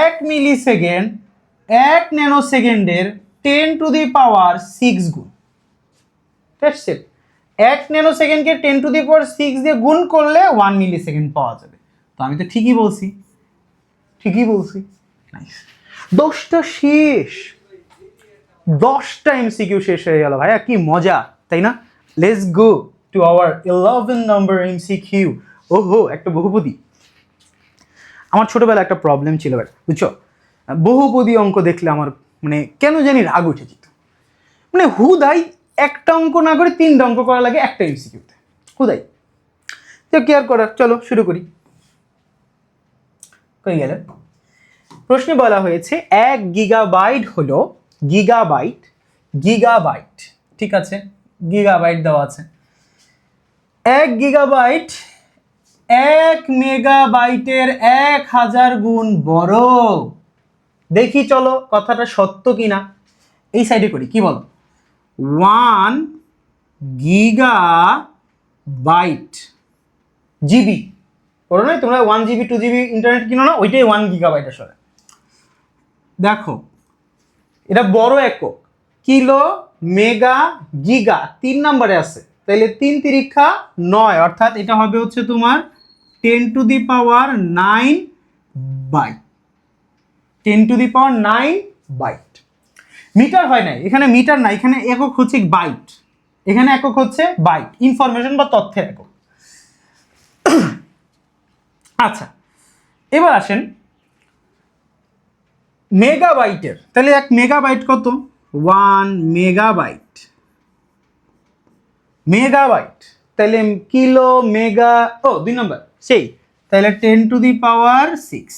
1 মিলি সেকেন্ড 1 ন্যানো সেকেন্ডের 10⁶ গুণ। That's it. 1 ন্যানো সেকেন্ডকে 10⁶ দিয়ে গুণ করলে 1 মিলি সেকেন্ড পাওয়া যাবে। তো আমি তো ঠিকই বলছি। নাইস, 10টা শেষ, 10টা এমসিকিউ শেষ হয়ে গেল ভাইয়া, কি মজা তাই না? Let's go to our 11 number MCQ. ওহো, একটা বহুপদী। আমার ছোটবেলায় একটা প্রবলেম ছিল ভাই, বুঝছো? বহুপদী অঙ্ক দেখলে আমার মানে কেন জানি রাগ উঠে যেত। মানে হুদাই একটা অঙ্ক না করে 3টা অঙ্ক করা লাগে একটা এমসিকিউতে, হুদাই। তো কি আর করার, চলো শুরু করি। কই গেল? প্রশ্নে বলা হয়েছে 1 গিগাবাইট হলো গিগাবাইট, ঠিক আছে, গিগাবাইট দেওয়া আছে। 1 গিগাবাইট 1 মেগাবাইটের 1000 গুণ বড়। দেখি চলো কথাটা সত্য কিনা। এই সাইডে করি, কি বলো? 1 গিগাবাইট জিবি করো না তোমরা, 1 জিবি 2 জিবি ইন্টারনেট কিনো না, ওইটাই 1 গিগাবাইট আসলে। দেখো এটা বড় একক, কিলো মেগা গিগা 3 নম্বরে আছে, তাহলে 3 তিরিক্ষা 9, অর্থাৎ এটা হবে হচ্ছে তোমার 10⁹ বাইট। 10⁹ বাইট। মিটার হয় নাই এখানে, মিটার নাই এখানে, একক হচ্ছে বাইট, এখানে একক হচ্ছে বাইট, ইনফরমেশন বা তথ্যের একক। আচ্ছা এবার আসেন মেগাবাইটের, তাহলে 1 মেগাবাইট কত? 1 মেগাবাইট, তাহলে কিলো মেগা, ও 2 নম্বর সেই, তাহলে 10⁶।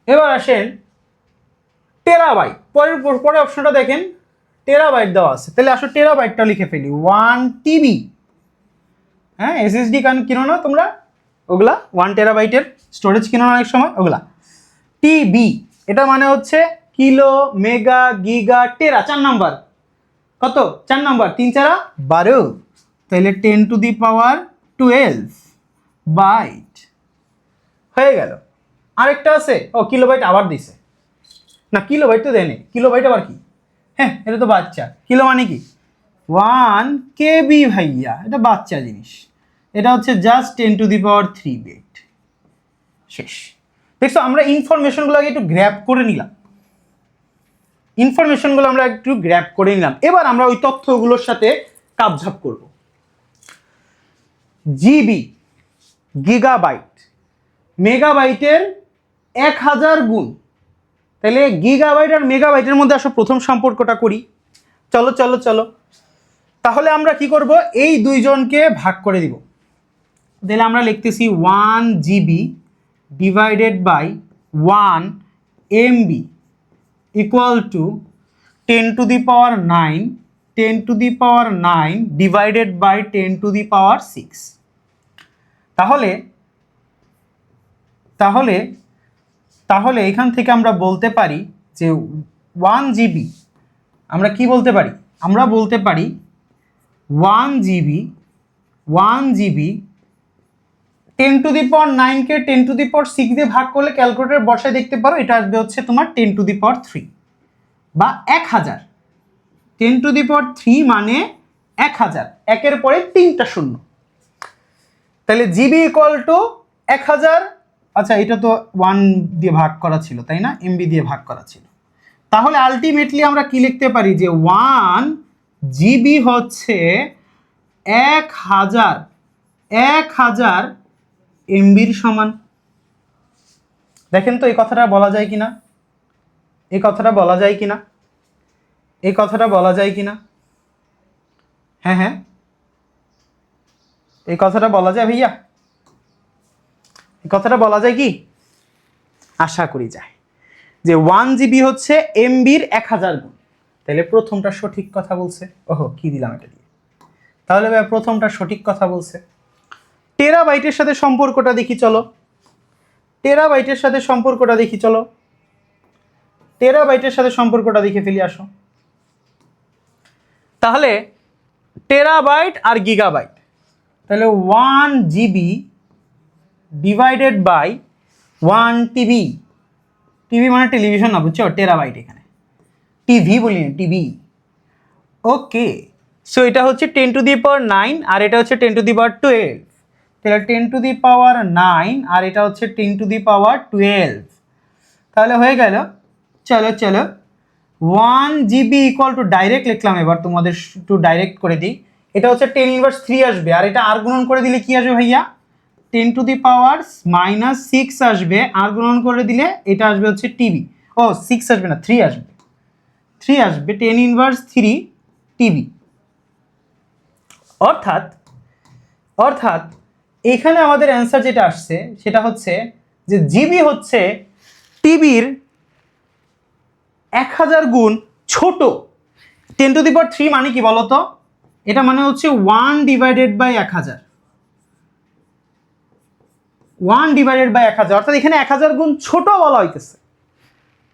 এবার আসেন টেরাবাইট, পরের অপশনটা দেখেন, টেরাবাইট দেওয়া আছে, তাহলে আসো টেরাবাইটটা লিখে ফেলি। 1 টিবি, হ্যাঁ এসএসডি কিনো না তোমরা, ওগুলা 1 টেরাবাইটের স্টোরেজ কিনো না অনেক সময়, ওগুলা টিবি। এটা মানে হচ্ছে কিলো মেগা গিগা টেরা, 4 নাম্বার কত? 4 নাম্বার, 3 4 12, তাহলে 10⁻12 বাইট হয়ে গেল। আরেকটা আছে, ও কিলোবাইট আবার দিছে না, কিলোবাইট তো দেয়নি, কিলোবাইট আবার কি? হ্যাঁ এটা তো বাচ্চা, কিলো মানে কি 1 কেবি ভাইয়া, এটা বাচ্চা জিনিস, এটা হচ্ছে জাস্ট 10⁻³ বিট। শেষ। দেখছো আমরা ইনফরমেশনগুলোকে একটু গ্র্যাব করে নিলাম, এবার আমরা ওই তথ্যগুলোর সাথে কাপঝাপ করব। জিবি গিগাবাইট, মেগাবাইটের 1000 গুণ, তাহলে গিগাবাইট আর মেগাবাইটের মধ্যে আসলে প্রথম সম্পর্কটা করি। চলো তাহলে আমরা কি করব, এই দুইজনকে ভাগ করে দিব। তাহলে আমরা লিখতেছি 1 GB divided by 1 MB equal to 10⁹ 10⁹ divided by 10⁶ তাহলে তাহলে তাহলে এখান থেকে আমরা বলতে পারি যে 1 জিবি, আমরা কি বলতে পারি, আমরা বলতে পারি 1 জিবি 10⁹ কে 10⁶ দিয়ে ভাগ করলে ক্যালকুলেটর বসায় দেখতে পারো, এটা আসবে হচ্ছে তোমার 10⁻³ বা 1000। 10⁻³ মানে 1000, একের পরে 3টা শূন্য, তাহলে জিবি ইকুয়াল টু 1000। আচ্ছা, এটা তো 1 দিয়ে ভাগ করা ছিল তাই না, এমবি দিয়ে ভাগ করা ছিল, তাহলে আলটিমেটলি আমরা কি লিখতে পারি যে 1 জিবি হচ্ছে 1000 এমবির সমান। দেখেন তো এই কথাটা বলা যায় কিনা, এই কথাটা বলা যায় কিনা, এই কথাটা বলা যায় কিনা? হ্যাঁ হ্যাঁ, এই কথাটা বলা যায় ভাইয়া, এই কথাটা বলা যায় কি? আশা করি যায় যে 1 জিবি হচ্ছে এমবির 1000 গুণ, তাহলে প্রথমটা সঠিক কথা বলছে। ওহো, কি দিলাম এটা দিয়ে, তাহলে ভাই প্রথমটা সঠিক কথা বলছে। টেরাবাইটের সাথে সম্পর্কটা দেখি চলো, টেরাবাইটের সাথে সম্পর্কটা দেখি চলো, টেরাবাইটের সাথে সম্পর্কটা দেখে ফেলি আসো। তাহলে টেরাবাইট আর গিগাবাইট, তাহলে 1 GB divided by 1 TB, TV মানে টেলিভিশন না, বুঝছো, টেরাবাইট এখানে টিভি বলি না, টিভি। ওকে, সো এটা হচ্ছে 10⁹ আর এটা হচ্ছে 10⁻12, তাহলে 10⁻9 আর এটা হচ্ছে 10⁻12, তাহলে হয়ে গেল। চলো চলো, 1 জিবি ইকুয়াল টু, ডাইরেক্ট লিখলাম, এবার তোমাদের একটু ডাইরেক্ট করে দিই, এটা হচ্ছে 10⁻³ আসবে, আর এটা আর গুণন করে দিলে কি আসবে ভাইয়া, 10⁻⁻6 আসবে, আর গুণন করে দিলে এটা আসবে হচ্ছে টিবি। ও 6 আসবে না, 3 আসবে, 3 আসবে, 10⁻³ টিবি। অর্থাৎ অর্থাৎ এখানে আমাদের অ্যান্সার যেটা আসছে সেটা হচ্ছে যে জিবি হচ্ছে টিবির 1000 গুণ ছোট। 10⁻³ মানে কি বলতো, এটা মানে হচ্ছে 1 ডিভাইডেড বাই 1000, 1 ডিভাইডেড বাই 1000, অর্থাৎ এখানে 1000 গুণ ছোট বলা হইতেছে।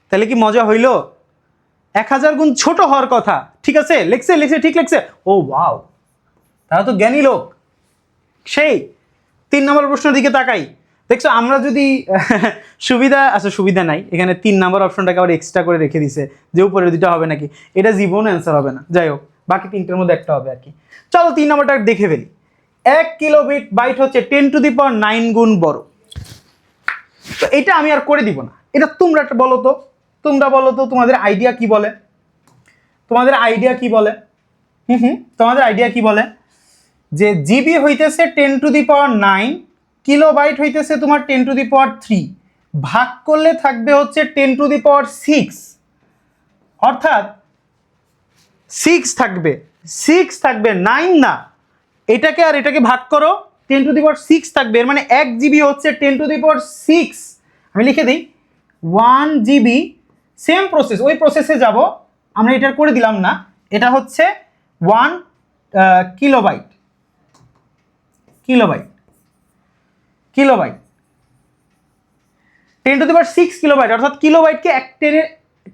তাহলে কি মজা হইল? 1000 গুণ ছোট হওয়ার কথা, ঠিক আছে, লিখছে লিখছে, ঠিক লিখছে, ও ওয়াও, তারা তো জ্ঞানী লোক। সেই 3 নম্বর প্রশ্নের দিকে তাকাই, দেখছো আমরা যদি সুবিধা, আচ্ছা সুবিধা নাই, এখানে 3 নম্বর অপশনটাকে আবার এক্সট্রা করে রেখে দিছে যে উপরে দুটো হবে নাকি, এটা জীবন অ্যান্সার হবে না, যাই হোক বাকি 3টার মধ্যে একটা হবে আর কি। চলো 3 নম্বরটা দেখে ফেলি। 1 কিলোবিট বাইট হচ্ছে 10⁹ গুণ বড়, তো এটা আমি আর করে দিব না, এটা তোমরা একটা বলো তো, তোমরা বলো তো তোমাদের আইডিয়া কি বলে, তোমাদের আইডিয়া কি বলে, তোমাদের আইডিয়া কি বলে যে জিবি হইতেছে 10⁹, কিলোবাইট হইতেছে তোমার 10⁻³ ভাগ করলে থাকবে হচ্ছে 10⁶, অর্থাৎ 6 থাকবে, 6 থাকবে, 9 না, এটাকে আর এটাকে ভাগ করো, 10⁶ থাকবে, এর মানে 1 জিবি হচ্ছে 10⁶। আমি লিখে দিই 1 জিবি, সেম প্রসেস, ওই প্রসেসে যাব আমরা, এটা করে দিলাম না, এটা হচ্ছে 1 কিলোবাইট, কিলোবাইট, কিলোবাইট 10⁶ কিলোবাইট, অর্থাৎ কিলোবাইটকে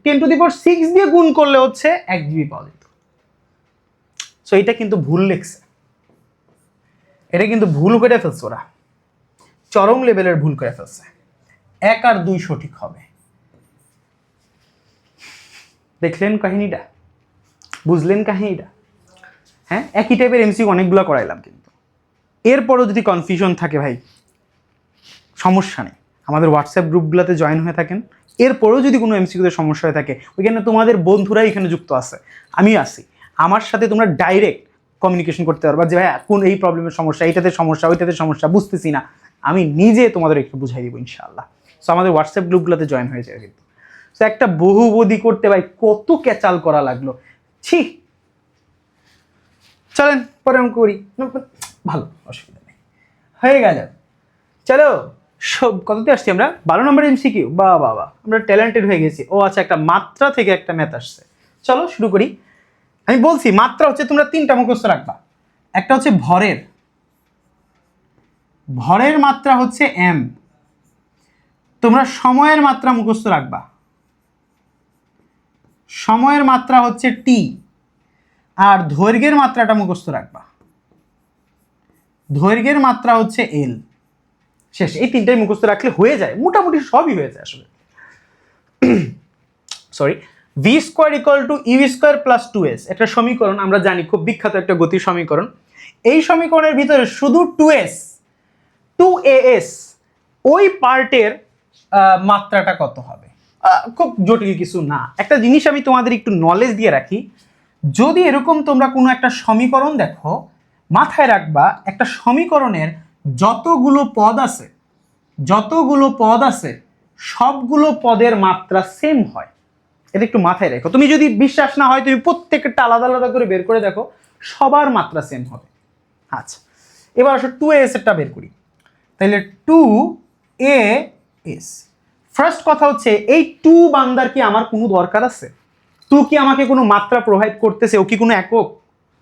10⁶ দিয়ে গুণ করলে হচ্ছে 1 জিবি পাওয়া যেত। সো এটা কিন্তু ভুল লিখছে, এটা কিন্তু ভুল করে ফেলছে, ওরা চরম লেভেলের ভুল করে ফেলছে। 1 আর 2 সঠিক হবে। দেখলেন কাহিনীটা, বুঝলেন কাহিনীটা? হ্যাঁ, একই টাইপের এমসিকিউ অনেকগুলো করাইলাম, কিন্তু এরপরও যদি কনফিউশন থাকে ভাই সমস্যা নেই, আমাদের হোয়াটসঅ্যাপ গ্রুপগুলোতে জয়েন হয়ে থাকেন, এরপরেও যদি কোনো এমসিকিউতে সমস্যা হয়ে থাকে, ওইখানে তোমাদের বন্ধুরাই এখানে যুক্ত আছে, আমি আছি, আমার সাথে তোমরা ডাইরেক্ট কমিউনিকেশন করতে পারবা যে ভাই কোন এই প্রবলেমের সমস্যা, এইটাতে সমস্যা, ওইটাতে সমস্যা, বুঝতেছি না, আমি নিজে তোমাদের একটু বুঝাই দিব ইনশাআল্লাহ। সো আমাদের হোয়াটসঅ্যাপ গ্রুপগুলোতে জয়েন হয়ে যাবে কিন্তু। সো একটা বহুবদি করতে ভাই কত ক্যাচাল করা লাগলো, ছি। চলেন পরে আমি করি, ভালো, অসুবিধা নেই, হয়ে গেল। চলো, সব কততে আসছি আমরা, 12 নম্বর এমসিকিউ, বাবা আমরা ট্যালেন্টেড হয়ে গেছি। ও আচ্ছা, একটা মাত্রা থেকে একটা ম্যাথ আসছে, চলো শুরু করি। আমি বলছি মাত্রা হচ্ছে তোমরা তিনটা মুখস্থ রাখবা। একটা হচ্ছে ভরের, ভরের মাত্রা হচ্ছে এম। তোমরা সময়ের মাত্রা মুখস্থ রাখবা, সময়ের মাত্রা হচ্ছে টি। আর দৈর্ঘ্যের মাত্রাটা মুখস্থ রাখবা, দৈর্ঘ্যের মাত্রা হচ্ছে এল। শেষ। এই তিনটাই মুখস্থ রাখলে হয়ে যায়, মোটামুটি সবই হয়ে যায় আসলে। Sorry, V square equal to U square plus 2s একটা সমীকরণ আমরা জানি, খুব বিখ্যাত একটা গতির সমীকরণ। এই সমীকরণের ভিতরে শুধু 2as ওই পার্টের মাত্রাটা কত হবে? খুব জটিল কিছু না। একটা জিনিস আমি তোমাদের একটু নলেজ দিয়ে রাখি, যদি এরকম তোমরা কোনো একটা সমীকরণ দেখো, মাথায় রাখবা একটা সমীকরণের যতগুলো পদ আছে, যতগুলো পদ আছে সবগুলো পদের মাত্রা সেম হয়। এটা একটু মাথায় রেখো। তুমি যদি বিশ্বাস না হয় তুমি প্রত্যেকটা আলাদা আলাদা করে বের করে দেখো, সবার মাত্রা সেম হবে। আচ্ছা, এবার আসো 2as এরটা বের করি। তাহলে 2as, ফার্স্ট কথা হচ্ছে এই 2 বান্দার কি আমার কোনো দরকার আছে? 2 কি আমাকে কোনো মাত্রা প্রোভাইড করতেছে? ও কি কোনো একক?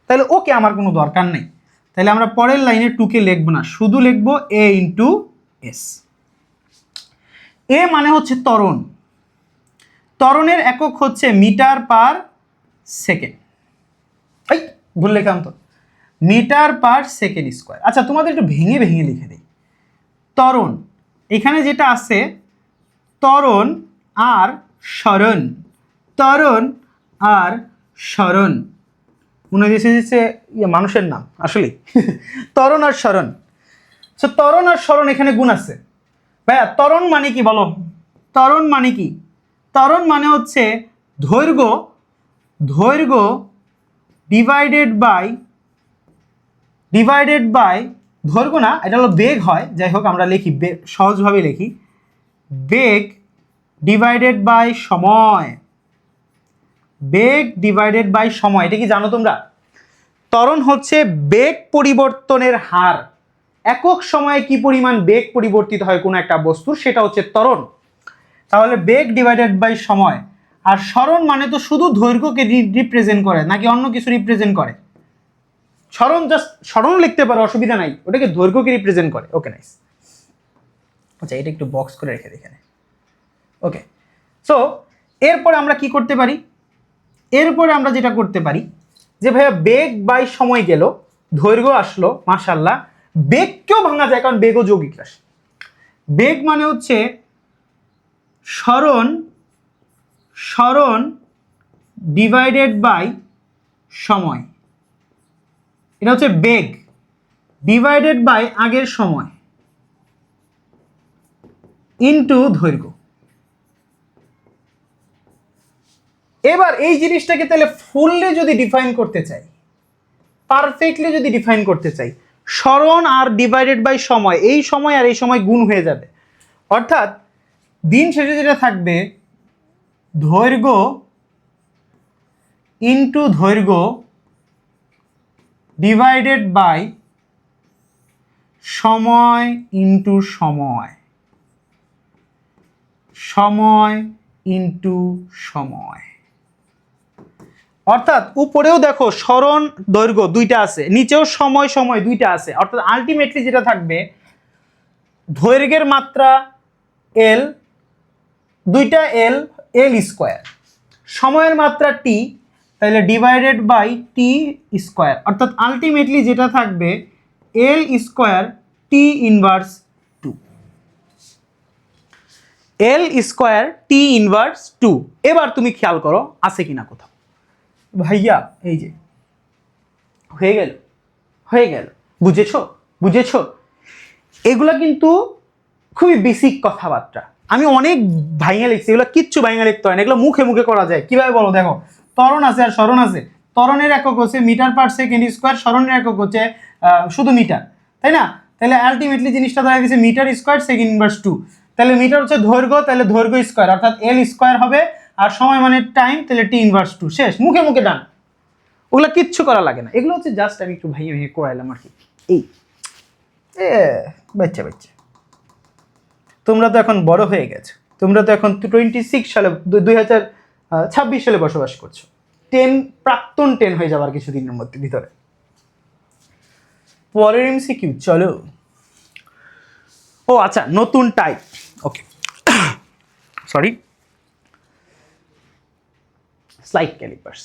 তাহলে ওকে আমার কোনো দরকার নেই। তাহলে আমরা পরের লাইনে 2 কে লিখবো না, শুধু লিখবো a ইন্টু এস। এ মানে হচ্ছে ত্বরণ, ত্বরণের একক হচ্ছে মিটার পার সেকেন্ড। এই ভুল লেখাম তো, মিটার পার সেকেন্ড স্কোয়ার। আচ্ছা, তোমাদের একটু ভেঙে ভেঙে লিখে দিই। ত্বরণ এখানে যেটা আছে, ত্বরণ আর সরণ, ত্বরণ আর সরণ, মনে হচ্ছে মানুষের নাম আসলে। ত্বরণ আর সরণ। সো ত্বরণ আর সরণ এখানে গুণ আছে। ভাইয়া ত্বরণ মানে কি বলো? ত্বরণ মানে কি? ত্বরণ মানে হচ্ছে দৈর্ঘ্য, দৈর্ঘ্য ডিভাইডেড বাই দৈর্ঘ্য না, এটা হলো বেগ হয়। যাই হোক আমরা লিখি, সহজভাবে লিখি, বেগ ডিভাইডেড বাই সময়, বেগ ডিভাইডেড বাই সময়। এটা কি জানো তোমরা? ত্বরণ হচ্ছে বেগ পরিবর্তনের হার, একক সময়ে কি পরিমাণ বেগ পরিবর্তিত হয় কোনো একটা বস্তুর, সেটা হচ্ছে ত্বরণ। তাহলে বেগ ডিভাইডেড বাই সময়। আর সরণ মানে তো শুধু দৈর্ঘ্যকে রিপ্রেজেন্ট করে, নাকি অন্য কিছু রিপ্রেজেন্ট করে? সরণ জাস্ট সরণ লিখতে পারো, অসুবিধা নাই, ওটাকে দৈর্ঘ্যকে রিপ্রেজেন্ট করে। ওকে, নাইস। আচ্ছা, এটা একটু বক্স করে রেখে দিই এখানে। ওকে, সো এরপরে আমরা কি করতে পারি? এরপরে আমরা যেটা করতে পারি যে ভাইয়া বেগ বাই সময় গেল, দৈর্ঘ্য আসলো, মাশাআল্লাহ। বেগকেও ভাঙা যায়, কারণ বেগও যৌগিক রাশি। বেগ মানে হচ্ছে সরণ, সরণ ডিভাইডেড বাই সময়। এটা হচ্ছে বেগ ডিভাইডেড বাই আগের সময় ইনটু দৈর্ঘ্য। এবার এই জিনিসটাকে তাহলে ফুললি যদি ডিফাইন করতে চাই, পারফেক্টলি যদি ডিফাইন করতে চাই, সরণ আর ডিভাইডেড বাই সময়, এই সময় আর এই সময় গুণ হয়ে যাবে। অর্থাৎ দিন শেষে যেটা থাকবে, দৈর্ঘ্য ইনটু দৈর্ঘ্য ডিভাইডেড বাই সময় ইনটু সময়, সময় ইনটু সময়। অর্থাৎ উপরেও দেখো সরণ দৈর্ঘ্য দুইটা আছে, নিচেও সময় সময় দুইটা আছে। অর্থাৎ আলটিমেটলি যেটা থাকবে, দৈর্ঘ্যের মাত্রা এল, দুইটা এল, এল স্কোয়ার, সময়ের মাত্রা টি, তাহলে ডিভাইডেড বাই টি স্কোয়ার। অর্থাৎ আলটিমেটলি যেটা থাকবে এল স্কোয়ার টি ইনভার্স 2, এল স্কোয়ার টি ইনভার্স 2। এবার তুমি খেয়াল করো আছে কিনা কোথাও। ভাইয়া এই যে হয়ে গেল, হয়ে গেল, বুঝেছো? বুঝেছো? এগুলা কিন্তু খুবই বেসিক কথাবার্তা। আমি অনেক ভাইঙা লিখছি, এগুলো কিচ্ছু ভাইঙা লিখতে হয় না, এগুলো মুখে মুখে করা যায়। কিভাবে বলো? দেখো, ত্বরণ আছে আর সরণ আছে। ত্বরণের একক হচ্ছে মিটার পার সেকেন্ড স্কোয়ার, সরণের একক হচ্ছে শুধু মিটার, তাই না? তাহলে আলটিমেটলি জিনিসটা দেখা গেছে মিটার স্কোয়ার সেকেন্ড ইনভার্স 2। তাহলে মিটার হচ্ছে দৈর্ঘ্য, তাহলে দৈর্ঘ্য স্কোয়ার, অর্থাৎ এল স্কোয়ার হবে। আর সময় মানে টাইম, তাহলে টি ইনভার্স 2। শেষ, মুখে মুখে ডান, ওগুলো কিচ্ছু করা লাগে না। এগুলো হচ্ছে জাস্ট আমি একটু ভাইয়ে ভেঙে করাইলাম আর কি। এই বাচ্চা বাচ্চা, তোমরা তো এখন বড় হয়ে গেছো, তোমরা তো এখন 26 সালে 2026 সালে বসবাস করছো। 10 প্রাক্তন 10 হয়ে যাবার কিছুদিনের মধ্যে ভিতরে। পরের এমসিকিউ চলো। ও আচ্ছা, নতুন টাইপ। ওকে, সরি। Slide callipers.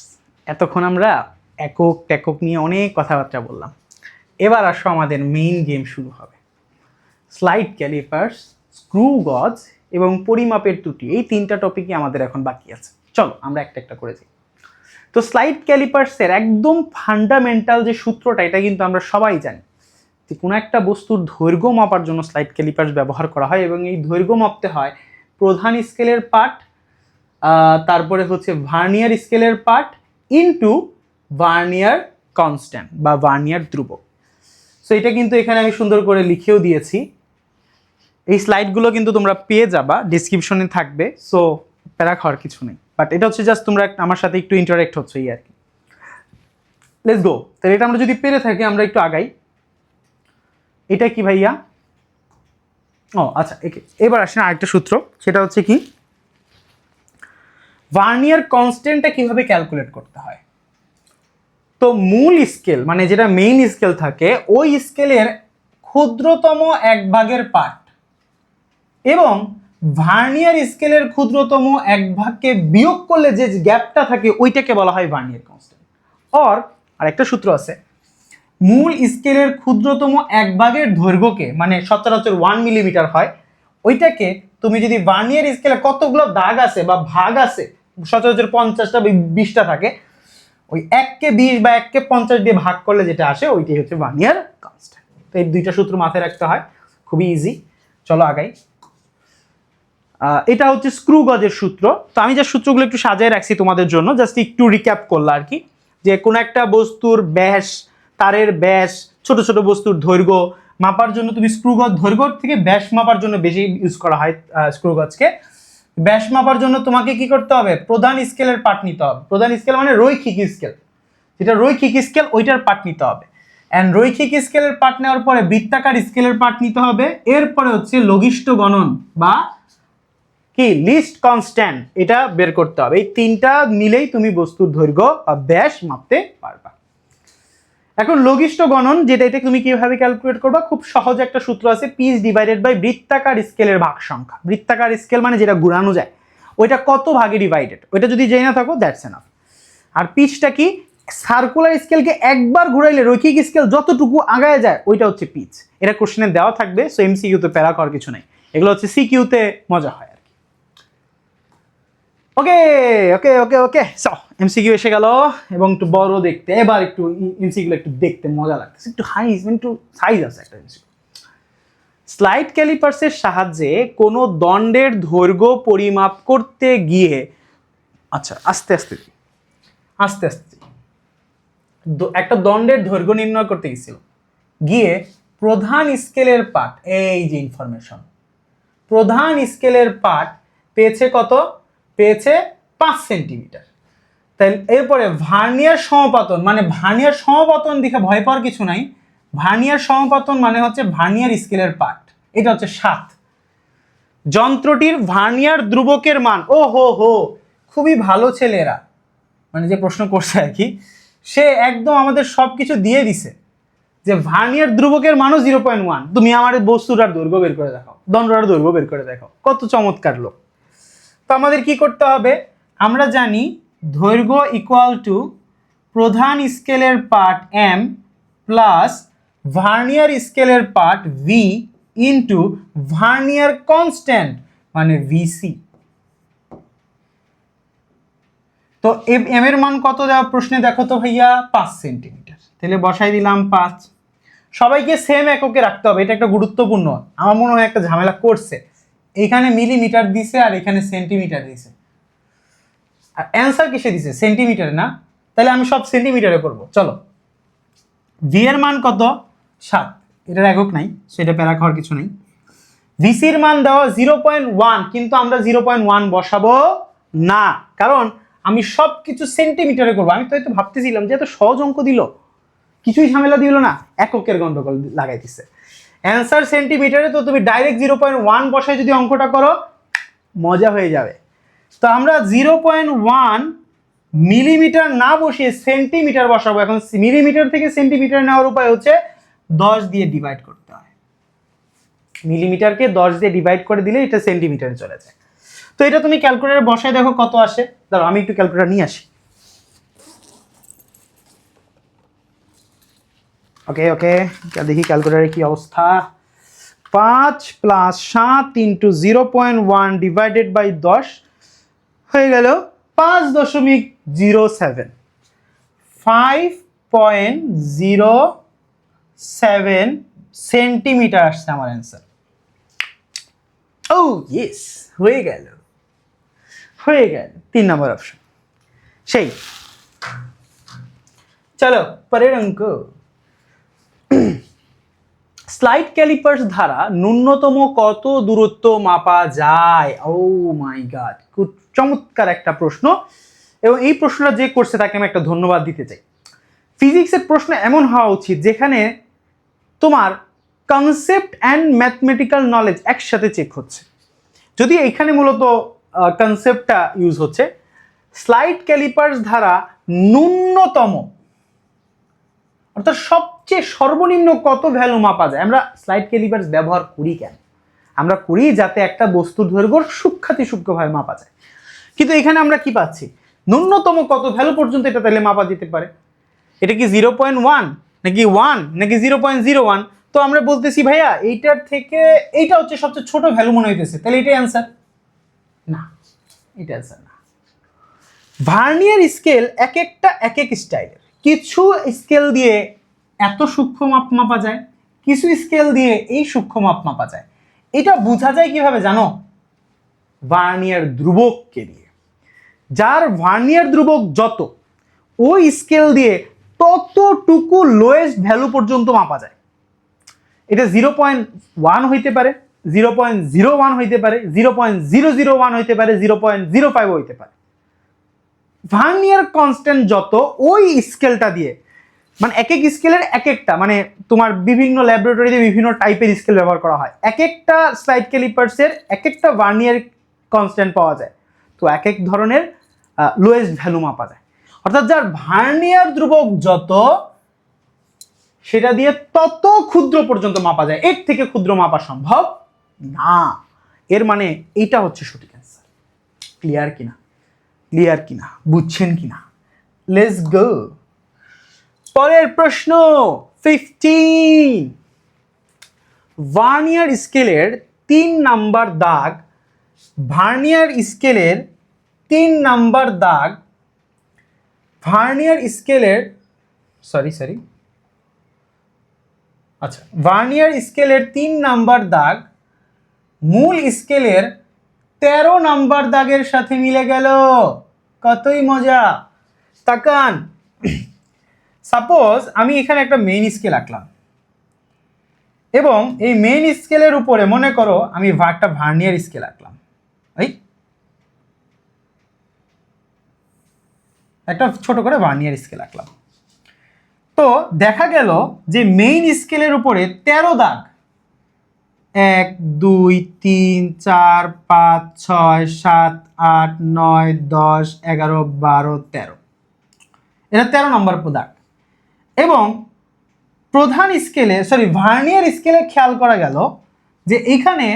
এতক্ষণ আমরা একক নিয়ে অনেক কথাবার্তা বললাম, এবার আসো আমাদের মেইন গেম শুরু হবে। স্লাইড ক্যালিপার্স, স্ক্রু গজ এবং পরিমাপের ত্রুটি, এই 3টা টপিকই আমাদের এখন বাকি আছে। চলো আমরা একটা একটা করে যাই। তো স্লাইড ক্যালিপার্সের একদম ফান্ডামেন্টাল যে সূত্রটা, এটা কিন্তু আমরা সবাই জানি যে কোনো একটা বস্তুর দৈর্ঘ্য মাপার জন্য স্লাইড ক্যালিপার্স ব্যবহার করা হয়, এবং এই দৈর্ঘ্য মাপতে হয় প্রধান স্কেলের পার্ট, তারপরে হচ্ছে ভার্নিয়ার স্কেলের পার্ট ইনটু ভার্নিয়ার কনস্ট্যান্ট বা ভার্নিয়ার ধ্রুবক। সো এটা কিন্তু এখানে আমি সুন্দর করে লিখেও দিয়েছি। এই স্লাইডগুলো কিন্তু তোমরা পেয়ে যাবা, ডিসক্রিপশনে থাকবে, সো প্যারা খাওয়ার কিছু নেই। বাট এটা হচ্ছে জাস্ট তোমরা আমার সাথে একটু ইন্টারেক্ট হচ্ছে এই আর কি। Let's go. তাহলে এটা আমরা যদি পেরে থাকি, আমরা একটু আগাই। এটা কি ভাইয়া? ও আচ্ছা, এবার আসেন আরেকটা সূত্র, সেটা হচ্ছে কি ভার্নিয়ার কনস্ট্যান্টটা কিভাবে ক্যালকুলেট করতে হয়। তো মূল স্কেল মানে যেটা মেইন স্কেল থাকে, ওই স্কেলের ক্ষুদ্রতম এক ভাগের পার্ট এবং ভার্নিয়ার স্কেলের ক্ষুদ্রতম এক ভাগকে বিয়োগ করলে যে গ্যাপটা থাকে ওইটাকে বলা হয় ভার্নিয়ার কনস্ট্যান্ট। আর একটা সূত্র আছে, মূল স্কেলের ক্ষুদ্রতম এক ভাগের দৈর্ঘ্যকে, মানে সচরাচর 1 মিলিমিটার হয়, ওইটাকে তুমি যদি ভার্নিয়ার স্কেলে কতগুলো দাগ আছে বা ভাগ আছে, সচরাচর 50টা বা 20টা থাকে, ওই 1কে 20 বা 1কে 50 দিয়ে ভাগ করলে যেটা আসে ওইটাই হচ্ছে ভার্নিয়ার কনস্ট্যান্ট। তো এই 2টা সূত্র মাথায় রাখতে হয়, খুবই ইজি। চলো আগাই। এটা হচ্ছে স্ক্রু গজের সূত্র। তো আমি যে সূত্রগুলো একটু সাজিয়ে রাখছি তোমাদের জন্য, জাস্ট একটু রিক্যাপ করলাম আর কি, যে কোনো একটা বস্তুর ব্যাস, তারের ব্যাস, ছোট ছোট বস্তুর দৈর্ঘ্য মাপার জন্য তুমি স্ক্রু গজ, দৈর্ঘ্য থেকে ব্যাস মাপার জন্য বেশি ইউজ করা হয় স্ক্রু গজকে। ব্যাস মাপার জন্য তোমাকে কি করতে হবে? প্রধান স্কেলের পার্ট নিতে হবে। প্রধান স্কেল মানে রৈখিক স্কেল, যেটা রৈখিক স্কেল ওইটার পার্ট নিতে হবে। অ্যান্ড রৈখিক স্কেলের পার্ট নেওয়ার পরে বৃত্তাকার স্কেলের পার্ট নিতে হবে। এরপরে হচ্ছে লঘিষ্ঠ গণন বা কি লিস্ট কনস্ট্যান্ট, এটা বের করতে হবে। এই 3টা মিলেই তুমি বস্তুর দৈর্ঘ্য বা ব্যাস মাপতে পারবা। এখন লঘিষ্ঠ গণন যেটা, এটা তুমি কিভাবে ক্যালকুলেট করবা? খুব সহজ একটা সূত্র আছে, পিচ ডিভাইডেড বাই বৃত্তাকার স্কেলের ভাগ সংখ্যা। বৃত্তাকার স্কেল মানে যেটা ঘুরানো যায়, ওইটা কত ভাগে ডিভাইডেড, ওইটা যদি জেনে না থাকো দ্যাটস এনাফ। আর পিচটা কি? সার্কুলার স্কেলকে একবার ঘুরাইলে রৈখিক স্কেল যতটুকু আগায় যায় ওইটা হচ্ছে পিচ। এটা কোশ্চেনে দেওয়া থাকবে, সো এমসিকিউতে প্যারা করার কিছু নাই, এগুলো হচ্ছে সিকিউতে মজা হয় আর কি। ওকে ওকে ওকে ওকে সো এমসিকিউ এসে গেল, এবং একটু বড় দেখতে, এবার একটু এমসিকিউ একটু দেখতে মজা লাগতেছে, একটু হাই একটু সাইজ আছে একটা এমসিকিউ। স্লাইড ক্যালিপার্সের সাহায্যে কোনো দণ্ডের দৈর্ঘ্য পরিমাপ করতে গিয়ে, আচ্ছা আস্তে আস্তে আস্তে আস্তে একটা দণ্ডের দৈর্ঘ্য নির্ণয় করতে গেছিল, গিয়ে প্রধান স্কেলের পার্ট, এই যে ইনফরমেশন, প্রধান স্কেলের পার্ট পেয়েছে কত? পেয়েছে 5 সেন্টিমিটার। তাই এরপরে ভার্নিয়ার সমপাতন, মানে ভার্নিয়ার সমপাতন দেখে ভয় পাওয়ার কিছু নাই। ভার্নিয়ার সমপাতন মানে হচ্ছে ভার্নিয়ার স্কেলের পার্ট, এটা হচ্ছে 7। যন্ত্রটির ভার্নিয়ার ধ্রুবকের মান, ও হো হো, খুবই ভালো ছেলেরা, মানে যে প্রশ্ন করছে আর কি, সে একদম আমাদের সব কিছু দিয়ে দিছে, যে ভার্নিয়ার ধ্রুবকের মানও 0.1। তুমি আমার বস্তুটার দৈর্ঘ্য বের করে দেখাও, দণ্ডটার দৈর্ঘ্য বের করে দেখাও, কত চমৎকার লোক। তো আমাদের কি করতে হবে? আমরা জানি দৈর্ঘ্য ইকুয়াল টু প্রধান স্কেলের পার্ট এম প্লাস ভার্নিয়ার স্কেলের part V into vernier constant মানে ভিসি। তো এম এর মান কত দেওয়া প্রশ্নে দেখো তো ভাইয়া? 5 সেন্টিমিটার। তাহলে বসাই দিলাম 5। সবাইকে সেম এককে রাখতে হবে, এটা একটা গুরুত্বপূর্ণ, আমার মনে হয় একটা ঝামেলা করছে। এখানে মিলিমিটার দিছে আর এখানে সেন্টিমিটার দিছে, আর অ্যান্সার কিসে দিছে? সেন্টিমিটারে না? তাহলে আমি সব সেন্টিমিটারে করব। চলো, ভি এর মান কত? 7, এটার একক নাই, সেটা প্যারা খাওয়ার কিছু নেই। ভিসির মান দেওয়া 0.1, কিন্তু আমরা 0.1 বসাবো না, কারণ আমি সব কিছু সেন্টিমিটারে করবো। আমি তো হয়তো ভাবতেছিলাম যে এত সহজ অঙ্ক দিল, কিছুই ঝামেলা দিল না, এককের গন্ডগোল লাগাই দিচ্ছে। অ্যান্সার সেন্টিমিটারে, তো তুমি ডাইরেক্ট 0.1 বসায় যদি অঙ্কটা করো মজা হয়ে যাবে। তো আমরা 0.1 মিলিমিটার না বসিয়ে সেন্টিমিটার বসাবো। এখন মিলিমিটার থেকে সেন্টিমিটার নেওয়ার উপায় হচ্ছে 10 দিয়ে ডিভাইড করতে হয়। মিলিমিটারকে 10 দিয়ে ডিভাইড করে দিলে এটা সেন্টিমিটারে চলে যায়। তো এটা তুমি ক্যালকুলেটরে বসায় দেখো কত আসে। দাঁড়াও আমি একটু ক্যালকুলেটর নিয়ে আসি। ওকে ওকে, দেখি ক্যালকুলেটরের কি অবস্থা। 5 + 7 × 0.1 ডিভাইডেড বাই 10 হয়ে গেল 5.07। 5.07 সেন্টিমিটার আসছে আমার অ্যান্সার। ও ইয়েস, হয়ে গেল 3 নম্বর অপশন। সেই চলো পরের অঙ্ক। স্লাইড ক্যালিপার্স দ্বারা ন্যূনতম কত দূরত্ব মাপা যায়? ও মাই গড, খুব চমৎকার একটা প্রশ্ন, এবং এই প্রশ্নটা যে করছে তাকে আমি একটা ধন্যবাদ দিতে চাই। ফিজিক্সের প্রশ্ন এমন হওয়া উচিত যেখানে তোমার কনসেপ্ট অ্যান্ড ম্যাথমেটিক্যাল নলেজ একসাথে চেক হচ্ছে। যদি এখানে মূলত কনসেপ্টটা ইউজ হচ্ছে, স্লাইড ক্যালিপার্স দ্বারা ন্যূনতম অর্থাৎ সবচেয়ে সর্বনিম্ন কত ভ্যালু মাপা যায়। আমরা স্লাইড ক্যালিপার্স ব্যবহার করি কেন? আমরা করি যাতে একটা বস্তুর দৈর্ঘ্য সূক্ষ্মাতি সূক্ষ্মভাবে মাপা যায়। কিন্তু এখানে আমরা কি পাচ্ছি? ন্যূনতম কত ভ্যালু পর্যন্ত এটা তাহলে মাপা যেতে পারে। এটা কি 0.1 নাকি 1 নাকি 0.01? তো আমরা বলতেছি ভাইয়া এইটার থেকে এইটা হচ্ছে সবচেয়ে ছোট ভ্যালু মনে হইতেছে, তাহলে এটাই অ্যান্সার না, এটা অ্যান্সার না। ভার্নিয়ার স্কেল এক একটা এক এক স্টাইলের। কিছু স্কেল দিয়ে এত সূক্ষ্ম মাপ মাপা যায়, কিছু স্কেল দিয়ে এই সূক্ষ্ম মাপ মাপা যায়। এটা বোঝা যায় কিভাবে জানো? ভার্নিয়ার ধ্রুবককে দিয়ে। যার ভার্নিয়ার ধ্রুবক যত, ওই স্কেল দিয়ে ততটুকু লোয়েস্ট ভ্যালু পর্যন্ত মাপা যায়। এটা 0.1 হইতে পারে, 0.01 হইতে পারে, 0.001 হইতে পারে, 0.05 হইতে পারে। ভার্নিয়ার কনস্ট্যান্ট যত, ওই স্কেলটা দিয়ে, মানে এক এক স্কেলের এক একটা, মানে তোমার বিভিন্ন ল্যাবরেটরিতে বিভিন্ন টাইপের স্কেল ব্যবহার করা হয়। এক একটা স্লাইড ক্যালিপার্সের এক একটা ভার্নিয়ার কনস্ট্যান্ট পাওয়া যায়, তো এক এক ধরনের লোয়েস্ট ভ্যালু মাপা যায়। অর্থাৎ যার ভার্নিয়ার ধ্রুবক যত, সেটা দিয়ে তত ক্ষুদ্র পর্যন্ত মাপা যায়, এর থেকে ক্ষুদ্র মাপা সম্ভব না। এর মানে এইটা হচ্ছে সঠিক অ্যান্সার। ক্লিয়ার কিনা? ক্লিয়ার কিনা? বুঝছেন কিনা? Let's go. পরের প্রশ্ন 15। ভার্নিয়ার স্কেলের 3 নাম্বার দাগ, ভার্নিয়ার স্কেলের 3 নাম্বার দাগ, ভার্নিয়ার স্কেলের আচ্ছা, ভার্নিয়ার স্কেলের 3 নাম্বার দাগ মূল স্কেলের 13 নাম্বার দাগের সাথে মিলে গেল। কতই মজা! তাকান, সাপোজ আমি এখানে একটা মেইন স্কেল আঁকলাম, এবং এই মেইন স্কেলের উপরে মনে করো আমি একটা ভার্নিয়ার স্কেল আঁকলাম, এই একটা ছোট করে ভার্নিয়ার স্কেল আঁকলাম। তো দেখা গেল যে মেইন স্কেলের উপরে 13 দাগ, 1 2 3 4 5 6 7 8 9 10 11 12 13, এটা 13 নম্বর দাগ। এবং প্রধান স্কেলে ভার্নিয়ার স্কেলে খেয়াল করা গেল যে এখানে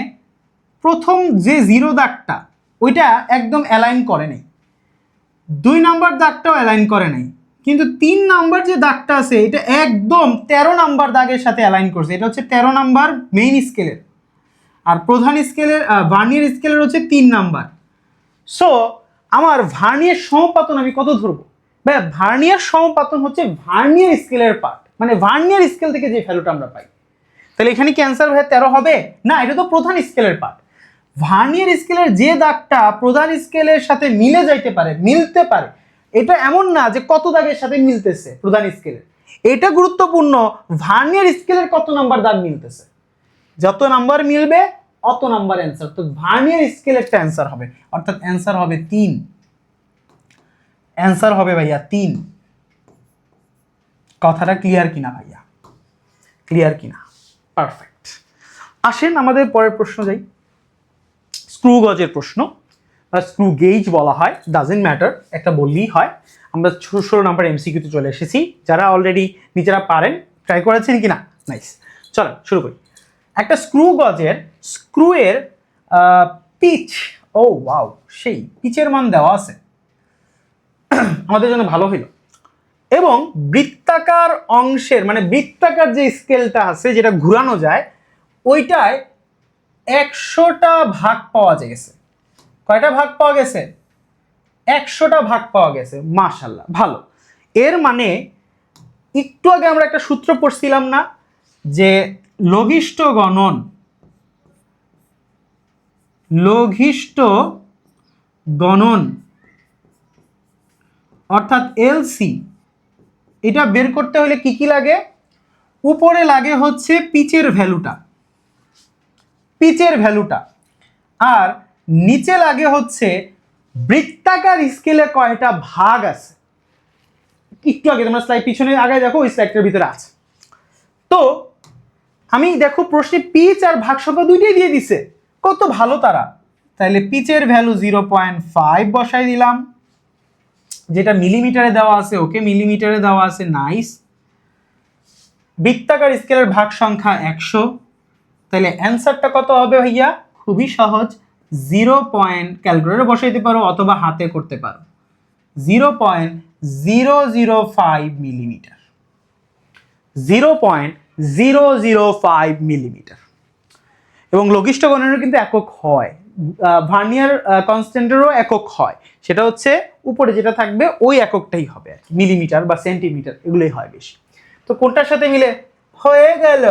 প্রথম যে 0 দাগটা ওইটা একদম অ্যালাইন করে নাই, 2 নাম্বার দাগটাও অ্যালাইন করে নাই, কিন্তু 3 নাম্বার যে দাগটা আছে এটা একদম 13 নাম্বার দাগের সাথে অ্যালাইন করছে। এটা হচ্ছে 13 নাম্বার মেইন স্কেলের, আর প্রধান স্কেলের ভার্নিয়ার স্কেলের হচ্ছে 3 নাম্বার। সো আমার ভার্নিয়ার সমপাতন আমি কত ধরবো? ভাই ভার্নিয়ার সমপাতন হচ্ছে ভার্নিয়ার স্কেলের পার্ট, মানে ভার্নিয়ার স্কেল থেকে যে ভ্যালুটা আমরা পাই। তাহলে এখানে কি অ্যান্সার ভাই 13 হবে না? এটা তো প্রধান স্কেলের পার্ট। ভার্নিয়ার স্কেলের যে দাগটা প্রধান স্কেলের সাথে মিলে যাইতে পারে, মিলতে পারে, এটা এমন না যে কত দাগের সাথে মিলতেছে প্রধান স্কেলের। এটা গুরুত্বপূর্ণ, ভার্নিয়ার স্কেলের কত নাম্বার দাগ মিলতেছে। যত নাম্বার মিলবে অত নাম্বার অ্যান্সার। তো ভার্নিয়ার স্কেলেরটা অ্যান্সার হবে, অর্থাৎ অ্যান্সার হবে 3। অ্যান্সার হবে ভাইয়া 3। কথাটা ক্লিয়ার কিনা ভাইয়া? ক্লিয়ার কিনা? পারফেক্ট। আসেন আমাদের পরের প্রশ্ন যাই, স্ক্রু গজের প্রশ্ন। বা স্ক্রু গেজ বলা হয়, ডাজেন্ট ম্যাটার, একটা বললেই হয়। আমরা 16 নাম্বার এমসিকিউতে চলে এসেছি। যারা অলরেডি নিজেরা পারেন, ট্রাই করেছেন কি না, নাইস। চলো শুরু করি। একটা স্ক্রু গজের স্ক্রুয়ের পিচ, ও ওয়াও, সেই পিচের মান দেওয়া আছে, আমাদের জন্য ভালো হইল। এবং বৃত্তাকার অংশের, মানে বৃত্তাকার যে স্কেলটা আছে যেটা ঘুরানো যায়, ওইটায় 100টা ভাগ পাওয়া গেছে। কয়টা ভাগ পাওয়া গেছে? 100টা ভাগ পাওয়া গেছে। মাশাআল্লাহ, ভালো। এর মানে একটু আগে আমরা একটা সূত্র পড়ছিলাম না, যে লঘিষ্ঠ গণন অর্থাৎ এলসি, এটা বের করতে হলে কি কি লাগে? উপরে লাগে হচ্ছে পিচের ভ্যালুটা, আর নিচে লাগে হচ্ছে বৃত্তাকার স্কেলে কয়টা ভাগ আছে। একটু আগে তোমরা স্লাইড পিছনে আগে দেখো, ওই স্লাইডটার ভিতরে আছে। তো আমি দেখো প্রশ্নে পিচ আর ভাগ সংখ্যা দুইটাই দিয়ে দিছে, কত ভালো তারা। তাহলে পিচের ভ্যালু 0.5 বসাই দিলাম, যেটা মিলিমিটারে দেওয়া আছে, ওকে মিলিমিটারে দেওয়া আছে, নাইস। বৃত্তাকার স্কেলের ভাগ সংখ্যা 100, তাহলে অ্যান্সারটা কত হবে ভাইয়া? খুবই সহজ, 0. ক্যালকুলেটরে বসাইতে পারো অথবা হাতে করতে পারো, 0.005 মিলিমিটার, 0.005 মিলিমিটার। এবং লঘিষ্ঠ গণনের কিন্তু একক হয়, ভার্নিয়ার কনস্ট্যান্টেরও একক হয়, সেটা হচ্ছে উপরে যেটা থাকবে ওই এককটাই হবে, মিলিমিটার বা সেন্টিমিটার, এগুলোই হয় বেশি। তো কোনটার সাথে মিলে? হয়ে গেল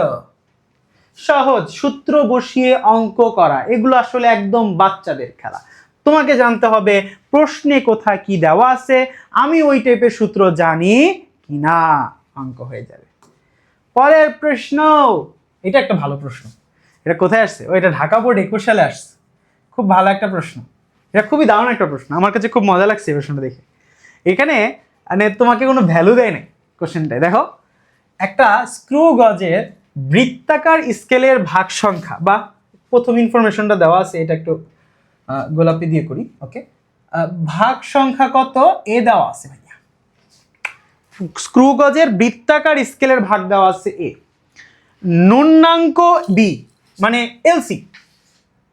সহজ, সূত্র বসিয়ে অঙ্ক করা, এগুলো আসলে একদম বাচ্চাদের খেলা। তোমাকে জানতে হবে প্রশ্নে কোথায় কি দেওয়া আছে, আমি ওই টাইপের সূত্র জানি কিনা, অঙ্ক হয়ে যাবে। পরের প্রশ্ন, এটা একটা ভালো প্রশ্ন। এটা কোথায় আসছে? ও, এটা ঢাকা বোর্ড 21 সালে আসছে। খুব ভালো একটা প্রশ্ন, এটা খুবই দারুণ একটা প্রশ্ন, আমার কাছে খুব মজা লাগছে এই প্রশ্নটা দেখে। এখানে মানে তোমাকে কোনো ভ্যালু দেয় না কোশ্চেনটায়। দেখো, একটা স্ক্রু গজের বৃত্তাকার স্কেলের ভাগ সংখ্যা, বা প্রথম ইনফরমেশনটা দেওয়া আছে, এটা একটু গোলাপি দিয়ে করি, ওকে। ভাগ সংখ্যা কত এ দেওয়া আছে ভাইয়া। স্ক্রু গজের বৃত্তাকার স্কেলের ভাগ দেওয়া আছে এ, ন্যূনাঙ্ক বি মানে এলসি।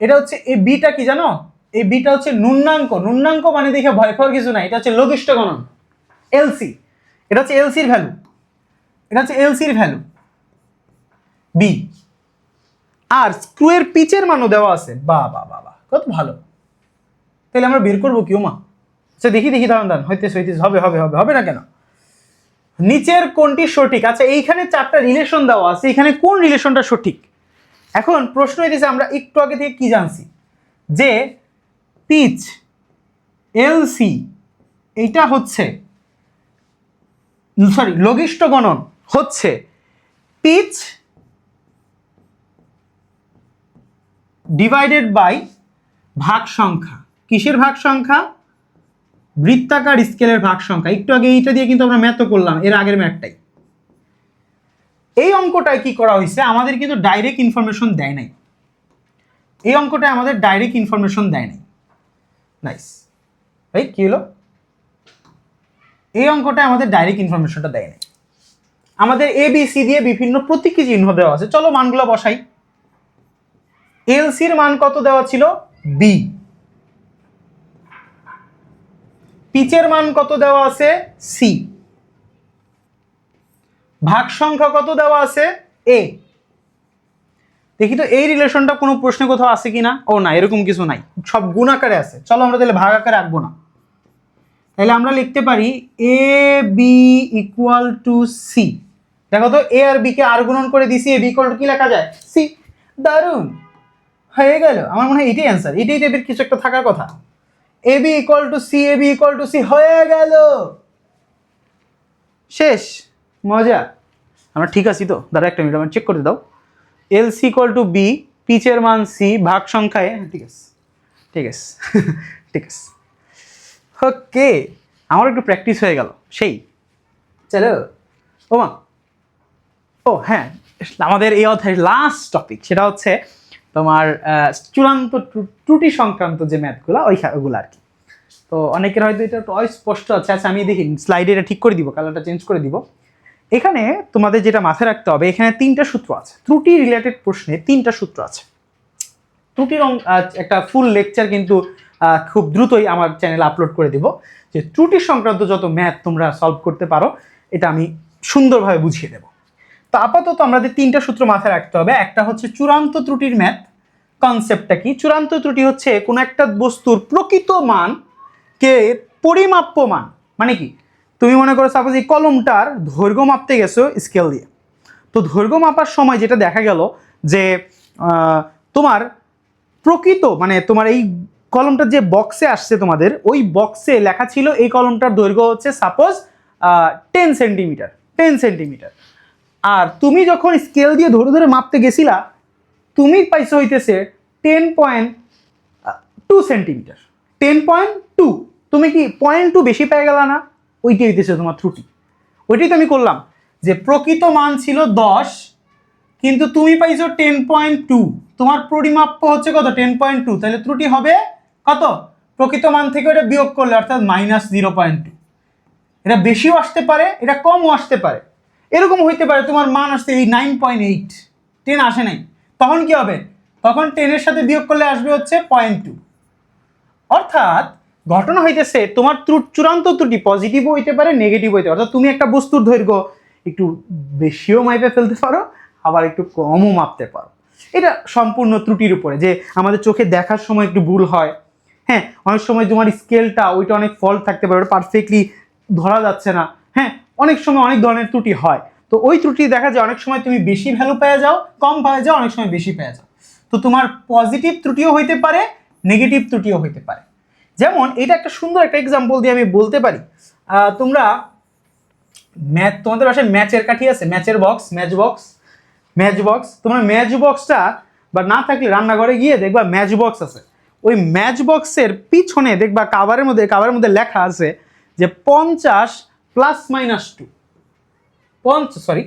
এটা হচ্ছে এই বিটা কি জানো? এই বিটা হচ্ছে ন্যূনাঙ্ক মানে দেখে ভয় পাওয়ার কিছু নাই, এটা হচ্ছে লঘিষ্ঠ গণন, এলসি। এটা হচ্ছে এলসির ভ্যালু, বি। আর স্ক্রুয়ের পিচের মানও দেওয়া আছে, বাবা কত ভালো। তাহলে আমরা বের করবো কি মা? আচ্ছা দেখি দাঁড়ান, হইতেছে হবে না কেন? নিচের কোনটি সঠিক? আচ্ছা এইখানে 4টা রিলেশন দেওয়া আছে, এখানে কোন রিলেশনটা সঠিক? এখন প্রশ্ন হইতেছে, আমরা একটু আগে থেকে কি জানছি, যে পিচ এলসি এইটা হচ্ছে, সরি, লঘিষ্ঠ গণন হচ্ছে পিচ ডিভাইডেড বাই ভাগ সংখ্যা। কিসের ভাগ সংখ্যা? বৃত্তাকার স্কেলের ভাগ সংখ্যা। একটু আগে এইটা দিয়ে কিন্তু আমরা ম্যাথও করলাম, এর আগের ম্যাথটাই। এই অঙ্কটায় কি করা হয়েছে, আমাদের কিন্তু ডাইরেক্ট ইনফরমেশন দেয় নাই, এই অঙ্কটায় আমাদের ডাইরেক্ট ইনফরমেশন দেয় নাই, নাইস। এই কি হলো? এই অঙ্কটায় আমাদের ডাইরেক্ট ইনফরমেশনটা দেয় নাই, আমাদের এ বি সি দিয়ে বিভিন্ন প্রতীকী চিহ্ন দেওয়া আছে। চলো মানগুলো বসাই। এলসির মান কত দেওয়া ছিল? বি। পিচের মান কত দেওয়া আছে? সি। ভাগ সংখ্যা কত দেওয়া আছে? এ। দেখি তো এই রিলেশনটা কোনো প্রশ্নে কোথাও আছে কিনা। ও না, এরকম কিছু নাই, সব গুণ আকারে আছে। চলো আমরা তাহলে ভাগ আকারে রাখবো না, তাহলে আমরা লিখতে পারি এ বি ইকুয়াল টু সি। দেখো তো, এ আর বি কে আর গুণন করে দিছি, এ বি ইকুয়াল টু কি লেখা যায়? সি। দারুণ, হয়ে গেল। আমার মনে হয় এটাই অ্যান্সার, এটাই টাইপের কিছু একটা থাকার কথা। A B equal to C, A B equal to C, হয়ে গেল, শেষ। মজা। আমরা ঠিক আছি তো? দাঁড়া একটা মিনিট, আমার চেক করতে দাও। L C equal to B, পিচের মান সি, ভাগ সংখ্যায়, ঠিক আছে ঠিক আছে। ওকে, আমার একটু প্র্যাকটিস হয়ে গেল, সেই। চলো ও মা, ও হ্যাঁ, আমাদের এই অধ্যায়ের লাস্ট টপিক, সেটা হচ্ছে তোমার চূড়ান্ত ত্রুটি সংক্রান্ত যে ম্যাথগুলো ওইগুলো আর কি। তো অনেকের হয়তো এটা একটু অস্পষ্ট আছে। আচ্ছা আমি দেখি স্লাইডে এটা ঠিক করে দিব, কালারটা চেঞ্জ করে দিব। এখানে তোমাদের যেটা মাথায় রাখতে হবে, এখানে 3টা সূত্র আছে, ত্রুটি রিলেটেড প্রশ্নে 3টা সূত্র আছে। ত্রুটির একটা ফুল লেকচার কিন্তু খুব দ্রুতই আমার চ্যানেলে আপলোড করে দিব, যে ত্রুটি সংক্রান্ত যত ম্যাথ তোমরা সলভ করতে পারো এটা আমি সুন্দরভাবে বুঝিয়ে দেব। তো আপাতত আমাদের 3টা সূত্র মাথায় রাখতে হবে। একটা হচ্ছে চূড়ান্ত ত্রুটির ম্যাথ। কনসেপ্টটা কি? চূড়ান্ত ত্রুটি হচ্ছে কোনো একটা বস্তুর প্রকৃত মান কে পরিমাপ্য মান। মানে কি, তুমি মনে করো সাপোজ এই কলমটার দৈর্ঘ্য মাপতে গেছো স্কেল দিয়ে, তো দৈর্ঘ্য মাপার সময় যেটা দেখা গেল যে তোমার প্রকৃত মানে তোমার এই কলমটার যে বক্সে আসছে তোমাদের, ওই বক্সে লেখা ছিল এই কলমটার দৈর্ঘ্য হচ্ছে সাপোজ 10 সেন্টিমিটার, 10 সেন্টিমিটার। আর তুমি যখন স্কেল দিয়ে ধরে ধরে মাপতে গেছিলা, তুমি পাইছো হইতেছে 10.2 সেন্টিমিটার, 10.2। তুমি কি 0.2 বেশি পেয়ে গেলা না? ওইটি হইতেছে তোমার ত্রুটি। ওইটাই তো আমি করলাম, যে প্রকৃত মান ছিল 10 কিন্তু তুমি পাইছো 10.2, তোমার পরিমাপ্য হচ্ছে কত? 10.2। তাহলে ত্রুটি হবে কত? প্রকৃত মান থেকে ওটা বিয়োগ করলে, অর্থাৎ -0.2। এটা বেশিও আসতে পারে, এটা কমও আসতে পারে। এরকম হইতে পারে তোমার মান আসছে এই 9.8, 10 আসে নাই, তখন কি হবে? তখন 10-এর সাথে বিয়োগ করলে আসবে হচ্ছে 0.2। অর্থাৎ ঘটনা হইতেছে তোমার চূড়ান্ত ত্রুটি পজিটিভও হইতে পারে, নেগেটিভ হইতে পারে। অর্থাৎ তুমি একটা বস্তুর দৈর্ঘ্য একটু বেশিও মাইপে ফেলতে পারো, আবার একটু কমও মাপতে পারো। এটা সম্পূর্ণ ত্রুটির উপরে, যে আমাদের চোখে দেখার সময় একটু ভুল হয়। হ্যাঁ, অনেক সময় তোমার স্কেলটা ওইটা অনেক ফল্ট থাকতে পারে, ওটা পারফেক্টলি ধরা যাচ্ছে না। হ্যাঁ, অনেক সময় অনেক ধরনের ত্রুটি হয়। তো ওই ত্রুটি দেখা যায় অনেক সময় তুমি বেশি ভ্যালু পেয়ে যাও, কম পেয়ে যাও, অনেক সময় বেশি পেয়ে যাও। তো তোমার পজিটিভ ত্রুটিও হইতে পারে, নেগেটিভ ত্রুটিও হইতে পারে। যেমন এটা একটা সুন্দর একটা এক্সাম্পল দিয়ে আমি বলতে পারি। তোমরা ম্যাথ, তোমাদের বাসায় ম্যাচের কাঠি আছে, ম্যাচের বক্স, ম্যাচ বক্স। তোমার ম্যাচ বক্সটা বা না থাকলে রান্নাঘরে গিয়ে দেখবা ম্যাচ বক্স আছে। ওই ম্যাচ বক্সের পিছনে দেখবা কাভারের মধ্যে লেখা আছে যে 50 +-2। সরি,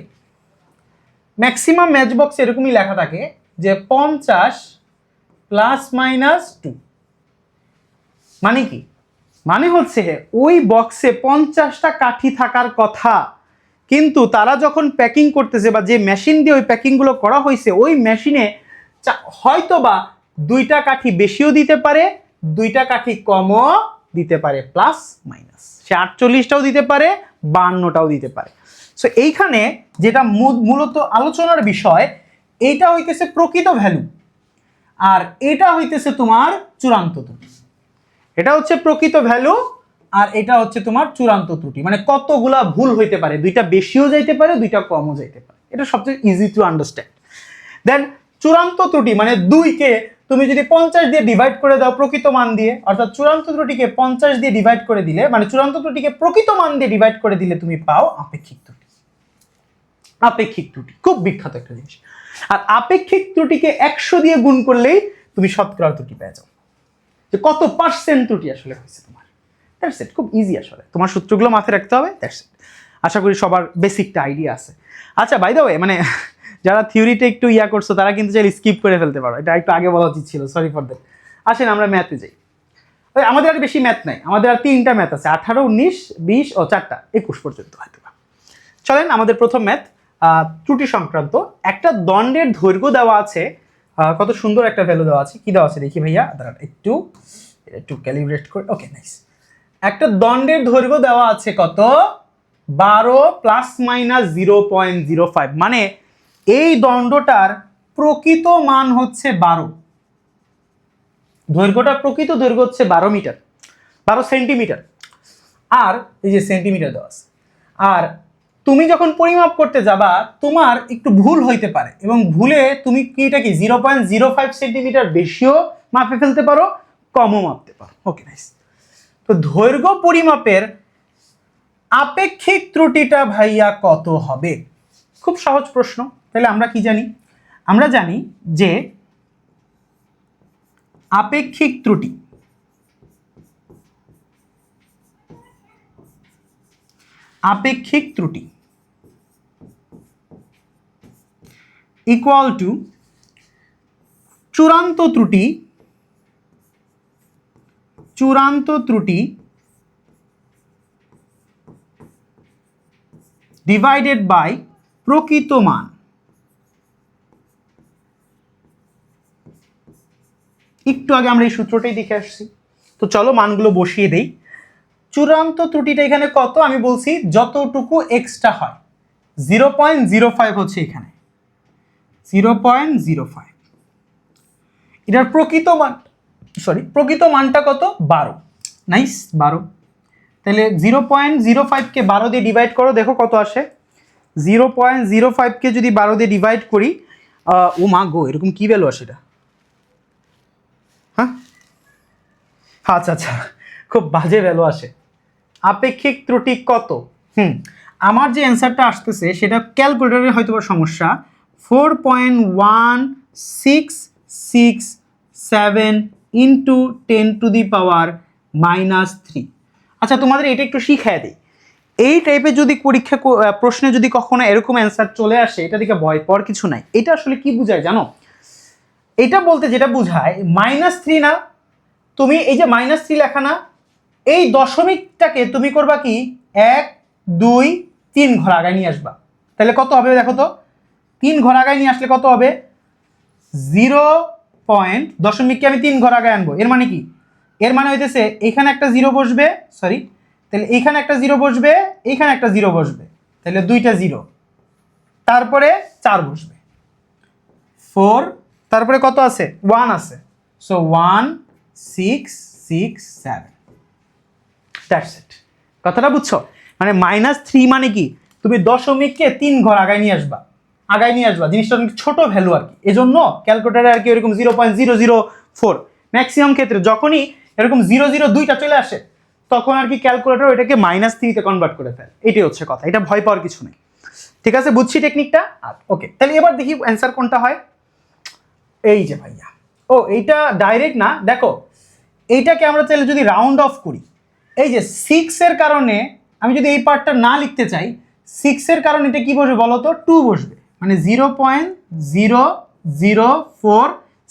ম্যাক্সিমাম ম্যাচ বক্স এরকমই লেখা থাকে যে 50 +-2। মানে কি? মানে হচ্ছে ওই বক্সে 50টা কাঠি থাকার কথা, কিন্তু তারা যখন প্যাকিং করতেছে বা যে মেশিন দিয়ে ওই প্যাকিংগুলো করা হয়েছে, ওই মেশিনে হয়তো বা 2টা কাঠি বেশিও দিতে পারে, 2টা কাঠি কমও দিতে পারে, প্লাস মাইনাস। সে 48টাও দিতে পারে, 52টাও দিতে পারে। সো এইখানে যেটা মূলত আলোচনার বিষয়, এইটা হইতেছে প্রকৃত ভ্যালু, আর এটা হইতেছে তোমার চূড়ান্ত ত্রুটি। এটা হচ্ছে প্রকৃত ভ্যালু, আর এটা হচ্ছে তোমার চূড়ান্ত ত্রুটি। মানে কতগুলা ভুল হইতে পারে, 2টা বেশিও যাইতে পারে, 2টা কমও যাইতে পারে। এটা সবচেয়ে ইজি টু আন্ডারস্ট্যান্ড। দেন চূড়ান্ত ত্রুটি মানে 2কে তুমি যদি 50 দিয়ে ডিভাইড করে দাও প্রকৃত মান দিয়ে, অর্থাৎ চূড়ান্ত ত্রুটিকে 50 দিয়ে ডিভাইড করে দিলে, মানে চূড়ান্ত ত্রুটিকে প্রকৃত মান দিয়ে ডিভাইড করে দিলে তুমি পাও আপেক্ষিক ত্রুটি। আপেক্ষিক ত্রুটি খুব বিখ্যাত একটা জিনিস। আর আপেক্ষিক ত্রুটিকে 100 দিয়ে গুণ করলেই তুমি শতকরা ত্রুটি পেয়ে যাও, যে কত পার্সেন্ট ত্রুটি আসলে হয়েছে তোমার। দ্যাটস ইট, খুব ইজি আসলে। তোমার সূত্রগুলো মাথায় রাখতে হবে, দ্যাটস ইট। আশা করি সবার বেসিকটা আইডিয়া আছে। আচ্ছা, বাই দ্য ওয়ে, মানে যারা থিওরিটা একটু করছো তারা কিন্তু চাইলে স্কিপ করে ফেলতে পারো, এটা একটু আগে বলা উচিত ছিল, সরি ফর দ্যাট। আসেন আমরা ম্যাথে যাই। ওই আমাদের আর বেশি ম্যাথ নাই, আমাদের আর 3টা ম্যাথ আছে, 18, 19, 20 ও 4টা, 21 পর্যন্ত হয়তো। চলেন আমাদের প্রথম ম্যাথ, ত্রুটি সংক্রান্ত। একটা দণ্ডের দৈর্ঘ্য দেওয়া আছে, কত সুন্দর একটা ভ্যালু দেওয়া আছে। কি দেওয়া আছে দেখি ভাইয়া, একটু ক্যালিব্রেট করে। ওকে, নাইস। একটা দণ্ডের দৈর্ঘ্য দেওয়া আছে কত? 12 ± 0.05। মানে এই দণ্ডটার প্রকৃত মান হচ্ছে 12। দৈর্ঘ্যটার প্রকৃত দৈর্ঘ্য হচ্ছে 12 মিটার, 12 সেন্টিমিটার। আর এই যে সেন্টিমিটার দেওয়া আছে। আর তুমি যখন পরিমাপ করতে যাবা তোমার একটু ভুল হইতে পারে, এবং ভুলে তুমি কি এটা কি 0.05 সেন্টিমিটার বেশিও মাপে ফেলতে পারো, কমও মাপতে পারো। ওকে, নাইস। তো দৈর্ঘ্য পরিমাপের আপেক্ষিক ত্রুটিটা ভাইয়া কত হবে? খুব সহজ প্রশ্ন। তাহলে আমরা কি জানি? আমরা জানি যে আপেক্ষিক ত্রুটি ইকুয়াল টু চূড়ান্ত ত্রুটি ডিভাইডেড বাই প্রকৃত মান। একটু আগে আমরা এই সূত্রটাই দেখে আসছি, তো চলো মানগুলো বসিয়ে দেই। চূড়ান্ত ত্রুটিটা এখানে কত, আমি বলছি যতটুকু এক্সট্রা হয় 0.05 হচ্ছে এখানে 0.05। এটার প্রকৃত মানটা কত, 12। নাইস, 12। তাহলে 0.05কে 12 দিয়ে ডিভাইড করো, দেখো কত আসে। 0.05কে যদি 12 দিয়ে ডিভাইড করি, ও মা গো, এরকম কি ভ্যালু আসে এটা? হ্যাঁ, আচ্ছা আচ্ছা, খুব বাজে ভ্যালু আসে। আপেক্ষিক ত্রুটি কত? আমার যে অ্যান্সারটা আসতেছে সেটা ক্যালকুলেটরের হয়তো সমস্যা। 4.1667 ইন্টু 10⁻³ আচ্ছা, তোমাদের এটা একটু শিখায় দিই। এই টাইপের যদি প্রশ্নে যদি কখনো এরকম অ্যান্সার চলে আসে, এটা দিকে ভয় পাওয়ার কিছু নাই। এটা আসলে কি বোঝায় জানো? এটা বলতে যেটা বোঝায় -3 না, তুমি এই যে -3 লেখা না, এই দশমিকটাকে তুমি করবা কি 1 2 3 ঘর আগায় নিয়ে আসবা। তাহলে কত হবে দেখো তো, 3 ঘর আগায় নিয়ে আসলে কত হবে? 0.দশমিককে আমি 3 ঘর আগায় আনবো। এর মানে কি? এর মানে হইতেছে এখানে একটা 0 বসবে, সরি, তাহলে এইখানে একটা 0 বসবে, এইখানে একটা 0 বসবে, তাহলে দুইটা 0, তারপরে 4 বসবে, 4, তারপরে কত আছে? 1 আছে। So 1 6 6 7, that's it. কথাটা বুঝছো? মানে -3 মানে কি, তুমি দশমিককে 3 ঘর আগায় নিয়ে আসবা, জিনিসটা অনেক ছোট ভ্যালু আর কি। এজন্য ক্যালকুলেটরে আর কি এরকম 0.004 ম্যাক্সিমাম ক্ষেত্রে যখনই এরকম 0.02টা চলে আসে, তখন আর কি ক্যালকুলেটর এটাকে -3তে কনভার্ট করে ফেলে। এটাই হচ্ছে কথা, এটা ভয় পাওয়ার কিছু নেই। ঠিক আছে, বুঝছি টেকনিকটা। ওকে, তাহলে এবার দেখি অ্যান্সার কোনটা হয়। এই যে ভাইয়া, ও এইটা ডাইরেক্ট না, দেখো এইটাকে আমরা চাইলে যদি রাউন্ড অফ করি, এই যে 6 এর কারণে আমি যদি এই পার্টটা না লিখতে চাই, 6 এর কারণে এটা কি বসবে বলো তো? 2 বসবে, মানে 0.004,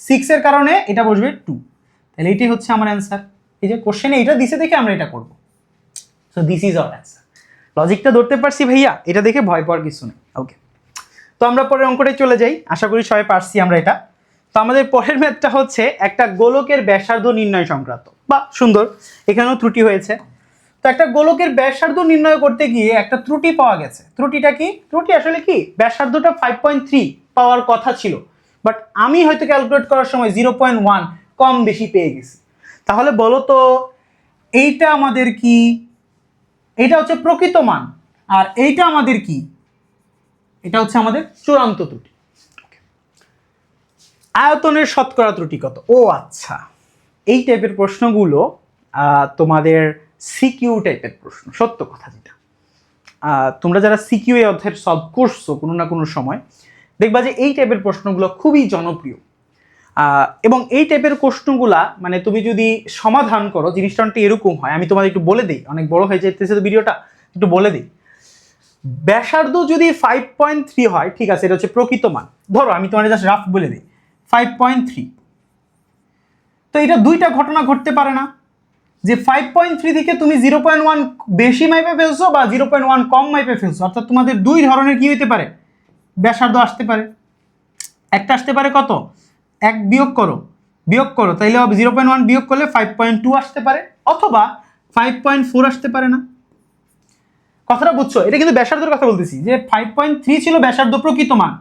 6 এর কারণে এটা বসবে 2। তাহলে এটাই হচ্ছে আমার অ্যান্সার। এই যে কোশ্চেনে এটা দিছে দেখে আমরা এটা করব। So this is our answer. লজিকটা ধরতে পারছি ভাইয়া, এটা দেখে ভয় পাওয়ার কিছু নেই। ওকে, তো আমরা পরের অঙ্কটাই চলে যাই। আশা করি সবাই পারছি আমরা এটা। তো আমাদের পরের ম্যাথটা হচ্ছে একটা গোলকের ব্যাসার্ধ নির্ণয় সংক্রান্ত। বা সুন্দর, এখানেও ত্রুটি হয়েছে। তো একটা গোলকের ব্যাসার্ধ নির্ণয় করতে গিয়ে একটা ত্রুটি পাওয়া গেছে। ত্রুটিটা কি? ত্রুটি আসলে কি, ব্যাসার্ধটা 5.3 পাওয়ার কথা ছিল, বাট আমি হয়তো ক্যালকুলেট করার সময় 0.1 কম বেশি পেয়ে গেছি। তাহলে বলো তো এইটা আমাদের কি? এইটা হচ্ছে প্রকৃত মান, আর এইটা আমাদের কি? এটা হচ্ছে আমাদের চূড়ান্ত ত্রুটি। আয়তনের শতকরা ত্রুটি কত? ও আচ্ছা, এই টাইপের প্রশ্নগুলো তোমাদের সিকিউ টাইপের প্রশ্ন। সত্য কথা যেটা, তোমরা যারা সিকিউ এই অধ্যায়ের সলভ করছো কোনো না কোনো সময়, দেখবা যে এই টাইপের প্রশ্নগুলো খুবই জনপ্রিয়। এবং এই টাইপের প্রশ্নগুলা মানে তুমি যদি সমাধান করো, জিনিসটা অনেকটা এরকম হয়। আমি তোমাদের একটু বলে দিই, অনেক বড় হয়ে যেতেছে তো ভিডিওটা, একটু বলে দিই। ব্যাসার্ধ যদি 5.3 হয়, ঠিক আছে, এটা হচ্ছে প্রকৃত মান। ধরো আমি তোমাদের জাস্ট রাফ বলে দিই 5.3। তো এটা দুইটা ঘটনা ঘটতে পারে না, যে 5.3 থেকে তুমি 0.1 বেশি মাইপে ফেলছো বা 0.1 কম মাইপে ফেলছো। অর্থাৎ তোমাদের দুই ধরনের কি হইতে পারে, ব্যাসার্ধ আসতে পারে। একটা আসতে পারে কত, 1 বিয়োগ করো, তাইলে 0.1 বিয়োগ করলে 5.2 আসতে পারে, অথবা 5.4 আসতে পারে না। কথাটা বুঝছো? এটা কিন্তু ব্যাসার্ধের কথা বলতেছি, যে 5.3 ছিল ব্যাসার্ধ প্রকৃত মান।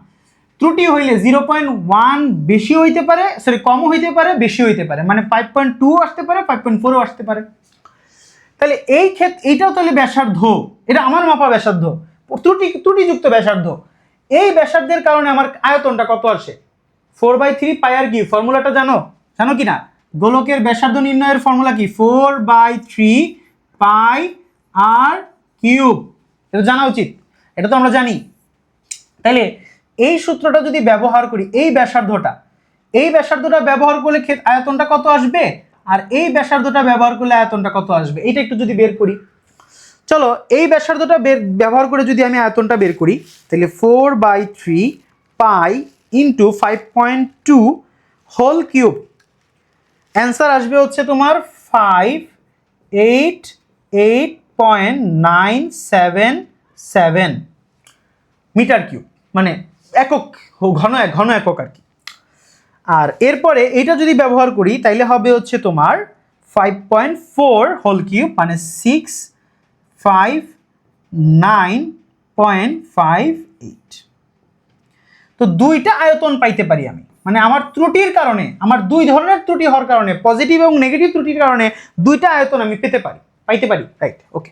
ত্রুটি হইলে 0.1 বেশি হইতে পারে, সরি কমও হইতে পারে, বেশি হইতে পারে, মানে 5.2 আসতে পারে, 5.4ও আসতে পারে। তাহলে এই ক্ষেত্রে এইটাও তাহলে ব্যাসার্ধ, এটা আমার মাপা ব্যাসার্ধ, ত্রুটিযুক্ত ব্যাসার্ধ। এই ব্যাসার্ধের কারণে আমার আয়তনটা কত আসে? 4/3 পাই আর কি। ফর্মুলাটা জানো কি না? গোলকের ব্যাসার্ধ নির্ণয়ের ফর্মুলা কি? 4/3 পাই আর কিউব। এটা জানা উচিত, এটা তো আমরা জানি। তাইলে এই সূত্রটা যদি ব্যবহার করি, এই ব্যাসার্ধটা ব্যবহার করলে আয়তনটা কত আসবে, আর এই ব্যাসার্ধটা ব্যবহার করলে আয়তনটা কত আসবে, এটা একটু যদি বের করি। চলো এই ব্যাসার্ধটা ব্যবহার করে যদি আমি আয়তনটা বের করি, তাহলে 4/3 pi into 5.2 whole cube, answer আসবে হচ্ছে তোমার 588.977 মিটার কিউব, মানে একক, ঘন একক আর কি। আর এরপরে এটা যদি ব্যবহার করি তাইলে হবে হচ্ছে তোমার 5.4 হোল কিউব, মানে 659.58। তো দুইটা আয়তন পাইতে পারি আমি, মানে আমার ত্রুটির কারণে, আমার দুই ধরনের ত্রুটি হওয়ার কারণে, পজিটিভ এবং নেগেটিভ ত্রুটির কারণে দুইটা আয়তন আমি পাইতে পারি, রাইট? ওকে,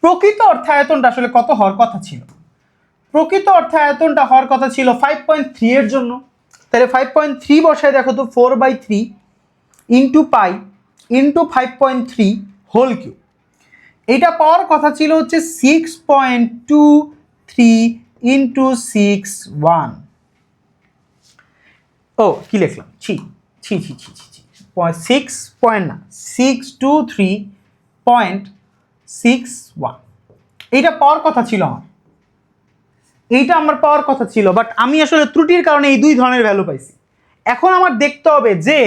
প্রকৃত অর্থে আয়তনটা আসলে কত হওয়ার কথা ছিল? প্রকৃত অর্থে আয়তনটা হওয়ার কথা ছিল 5.3 এর জন্য। তাহলে 5.3 বসায় দেখো তো, 4/3 into pi into 5.3 whole cube. এটা পাওয়ার কথা ছিল হচ্ছে 6.23 ইন্টু 61। ও কি লিখলাম, ছি ছি ছি ছি ছি ছি, 6.23.61। এইটা পাওয়ার কথা ছিল আমার, এইটা আমার পাওয়ার কথা ছিল, বাট আমি আসলে ত্রুটির কারণে এই দুই ধরনের ভ্যালু পাইছি। এখন আমার দেখতে হবে যে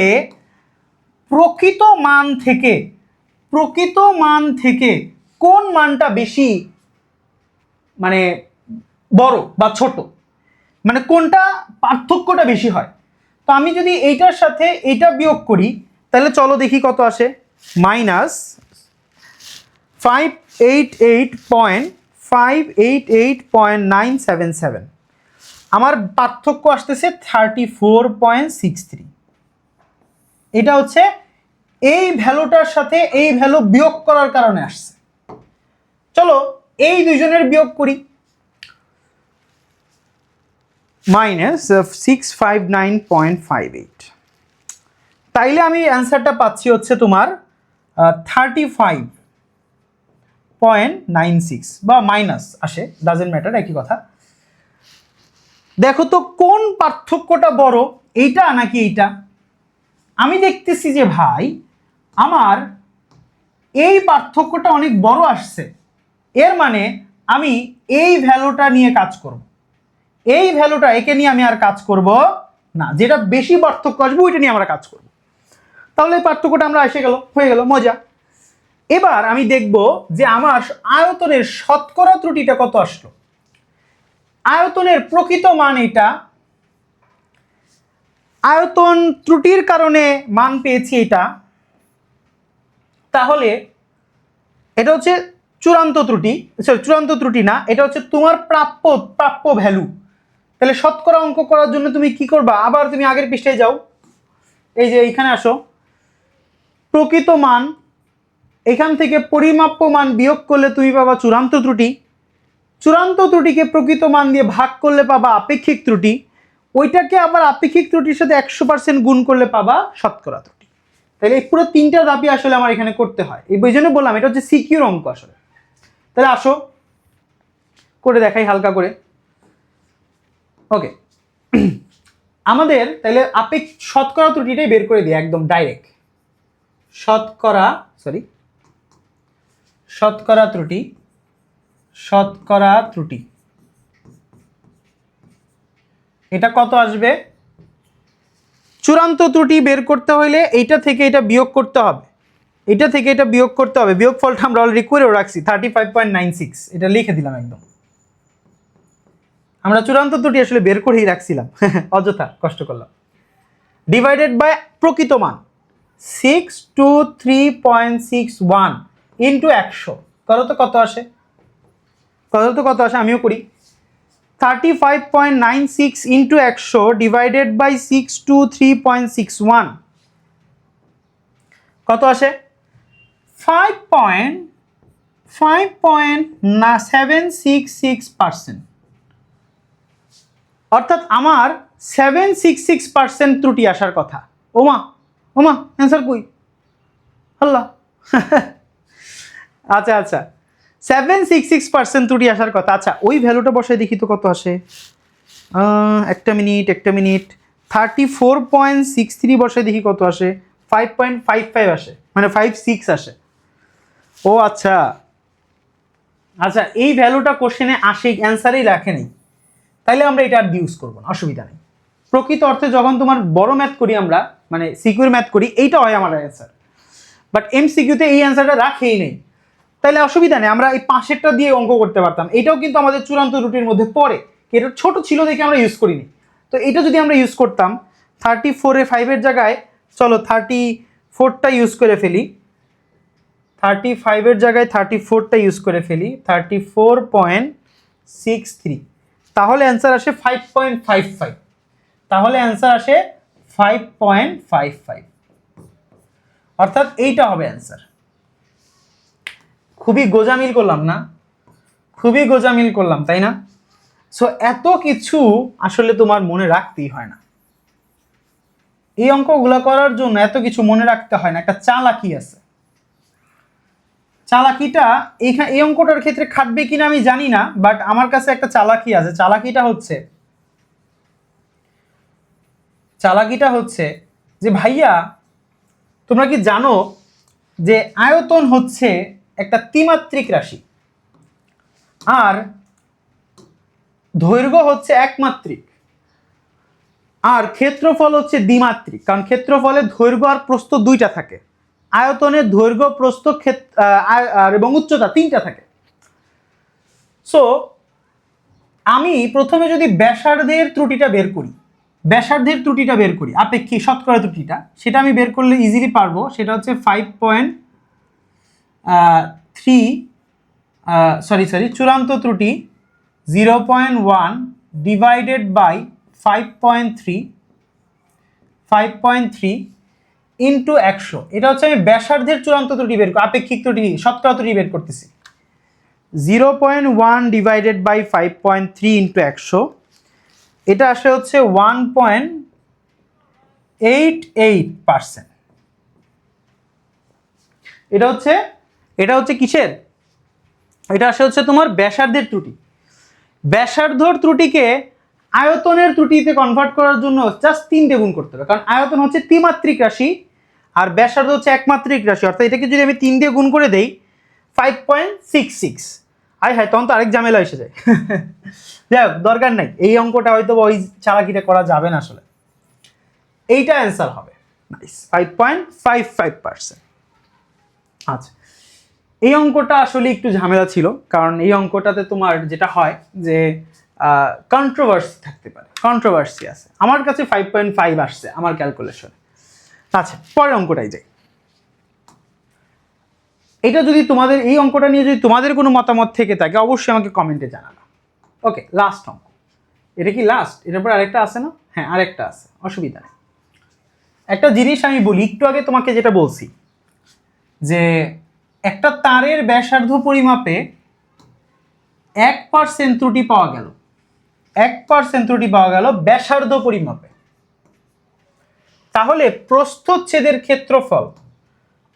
প্রকৃত মান থেকে কোন মানটা বেশি, মানে বড় বা ছোট, মানে কোনটা পার্থক্যটা বেশি হয়। তো আমি যদি এইটার সাথে এইটা বিয়োগ করি তাহলে চলো দেখি কত আসে, -588.977। আমার পার্থক্য আসতেছে 34.63। এটা হচ্ছে এই ভ্যালুটার সাথে এই ভ্যালু বিয়োগ করার কারণে আসছে। চলো এই দুইজনের বিয়োগ করি, -659.58। তাইলে আমি অ্যান্সারটা পাচ্ছি হচ্ছে তোমার 35.96, বা মাইনাস আসে, ডাজেন্ট ম্যাটার, একই কথা। দেখো তো কোন পার্থক্যটা বড়, এইটা নাকি এইটা? আমি দেখতেছি যে ভাই আমার এই পার্থক্যটা অনেক বড় আসছে, এর মানে আমি এই ভ্যালুটা নিয়ে কাজ করব, এই ভ্যালুটা, একে নিয়ে আমি আর কাজ করব না, যেটা বেশি পার্থক্য আসবে ওইটা নিয়ে আমরা কাজ করব। তাহলে এই পার্থক্যটা আমরা হয়ে গেল, মজা। এবার আমি দেখব যে আমার আয়তনের শতকরা ত্রুটিটা কত আসলো। আয়তনের প্রকৃত মান এটা, আয়তন ত্রুটির কারণে মান পেয়েছি এটা, তাহলে এটা হচ্ছে চূড়ান্ত ত্রুটি না, এটা হচ্ছে তোমার প্রাপ্য ভ্যালু। তাহলে শতকরা অঙ্ক করার জন্য তুমি কি করবা, আবার তুমি আগের পৃষ্ঠায় যাও, এই যে এইখানে আসো, প্রকৃত মান, এখান থেকে পরিমাপ্য মান বিয়োগ করলে তুমি পাবা চূড়ান্ত ত্রুটি, চূড়ান্ত ত্রুটিকে প্রকৃত মান দিয়ে ভাগ করলে পাবা আপেক্ষিক ত্রুটি, ওইটাকে আবার আপেক্ষিক ত্রুটির সাথে 100% গুণ করলে পাবা শতকরা ত্রুটি। তাহলে এই পুরো তিনটা ধাপই আসলে আমার এখানে করতে হয়, এই জন্য বললাম এটা হচ্ছে সিকিউর অঙ্ক আসলে। তাহলে আসো করে দেখাই হালকা করে। ওকে, আমাদের তাহলে শতকরা ত্রুটিটাই বের করে দিই একদম ডাইরেক্ট। শতকরা ত্রুটি এটা কত আসবে? চূড়ান্ত ত্রুটি বের করতে হইলে এইটা থেকে এটা বিয়োগ করতে হবে, এটা থেকে এটা বিয়োগ করতে হবে। বিয়োগফলটা আমরা অলরেডি করেও রাখছি, 35.96, এটা লিখে দিলাম একদম। আমরা চূড়ান্ত ত্রুটি আসলে বের করেই রাখছিলাম, অযথা কষ্ট করলাম। ডিভাইডেড বাই প্রকৃত মান 623.61 ইন্টু 100, করো তো কত আসে, আমিও করি। 35.96 ইন্টু 100 ডিভাইডেড বাই 623.61 কত আসে? 5.766%। অর্থাৎ আমার 766% ত্রুটি আসার কথা। ওমা অ্যান্সার কই, আল্লাহ। আচ্ছা 766% ত্রুটি আসার কথা। আচ্ছা ওই ভ্যালুটা বসাই দেখি তো কত আসে। একটা মিনিট 34.63 বসাই দেখি কত আসে। 5.55 আসে, মানে 56 আসে। ও আচ্ছা, এই ভ্যালুটা কোশ্চেনে আসে, অ্যান্সারেই রাখে নেই, তাইলে আমরা এটা আর ইউজ করবো না, অসুবিধা নেই। প্রকৃত অর্থে যখন তোমার বড় ম্যাথ করি আমরা, মানে সিকিউর ম্যাথ করি, এইটা হয় আমার অ্যান্সার। বাট এমসিকিউতে এই অ্যান্সারটা রাখেই নেই, তাইলে অসুবিধা নেই, আমরা এই পাশেরটা দিয়ে অঙ্ক করতে পারতাম। এটাও কিন্তু আমাদের চূড়ান্ত রুটির মধ্যে পড়ে, এটা ছোট ছিল দেখে আমরা ইউজ করিনি। তো এটা যদি আমরা ইউজ করতাম 34-এ 5-এর জায়গায়, চলো 34টা ইউজ করে ফেলি, 35-এর জায়গায় 34টা ইউজ করে ফেলি, 34.63, তাহলে অ্যান্সার আসে 5.55, তাহলে অ্যান্সার আসে 5.55, অর্থাৎ এইটা হবে অ্যান্সার। খুবই গোজামিল করলাম না? খুবই গোজামিল করলাম, তাই না? সো এত কিছু আসলে তোমার মনে রাখতেই হয় না, এই অঙ্কগুলো করার জন্য এত কিছু মনে রাখতে হয় না, একটা চালাকি আছে। চালাকিটা এইখানে এই অঙ্কটার ক্ষেত্রে খাটবে কিনা আমি জানি না, বাট আমার কাছে একটা চালাকি আছে। চালাকিটা হচ্ছে যে ভাইয়া, তোমরা কি জানো যে আয়তন হচ্ছে একটা ত্রিমাত্রিক রাশি, আর দৈর্ঘ্য হচ্ছে একমাত্রিক, আর ক্ষেত্রফল হচ্ছে দ্বিমাত্রিক। কারণ ক্ষেত্রফলে দৈর্ঘ্য আর প্রস্থ দুইটা থাকে, আয়তনের দৈর্ঘ্য, প্রস্থ, এবং উচ্চতা তিনটা থাকে। সো আমি প্রথমে যদি ব্যাসার্ধের ত্রুটিটা বের করি, আপেক্ষিক শতকরা ত্রুটিটা, সেটা আমি বের করলে ইজিলি পারবো। সেটা হচ্ছে 5.3 চূড়ান্ত ত্রুটি 0.1 ডিভাইডেড বাই 5.3 ইন্টু 100। এটা হচ্ছে আমি ব্যাসার্ধের চূড়ান্ত ত্রুটি আপেক্ষিক ত্রুটি, শতকরা ত্রুটি বের করতেছি। 0.1 ডিভাইডেড বাই 5.3 ইন্টু 100, এটা আসে হচ্ছে 1.88%। এটা হচ্ছে কিসের? এটা আসে হচ্ছে তোমার ব্যাসার্ধের ত্রুটি। ব্যাসার্ধর ত্রুটিকে আয়তনের ত্রুটিতে কনভার্ট করার জন্য জাস্ট 3 দিয়ে গুণ করতে হবে, কারণ আয়তন হচ্ছে ত্রিমাত্রিক রাশি আর ব্যাসার্ধ হচ্ছে একমাত্রিক রাশি। অর্থাৎ এটাকে যদি আমি 3 দিয়ে গুণ করে দেই 5.66, তখন তো আরেক ঝামেলা এসে যায়। যাই হোক, দরকার নাই, এই অঙ্কটা হয়তো ওই চালাকিটা করা যাবে না আসলে। এইটা অ্যান্সার হবে। নাইস, 5.55%। আচ্ছা, এই অঙ্কটা আসলে একটু ঝামেলা ছিল, কারণ এই অঙ্কটাতে তোমার যেটা হয় যে কন্ট্রোভার্সি থাকতে পারে, কন্ট্রোভার্সি আছে। আমার কাছে 5.5 আসছে আমার ক্যালকুলেশনে। আচ্ছা, পরের অঙ্কটাই যাই। এটা যদি তোমাদের, এই অঙ্কটা নিয়ে যদি তোমাদের কোনো মতামত থেকে থাকে অবশ্যই আমাকে কমেন্টে জানাবা। ওকে, লাস্ট অঙ্ক। এটা কি লাস্ট? এটার পর আরেকটা আছে না? হ্যাঁ, আরেকটা আছে, অসুবিধা নেই। একটা জিনিস আমি বলি, একটু আগে তোমাকে যেটা বলছি যে একটা তারের ব্যাসার্ধ পরিমাপে 1% ত্রুটি পাওয়া গেল, 1% ত্রুটি পাওয়া গেল ব্যাসার্ধ পরিমাপে, তাহলে প্রস্থচ্ছেদের ক্ষেত্রফল,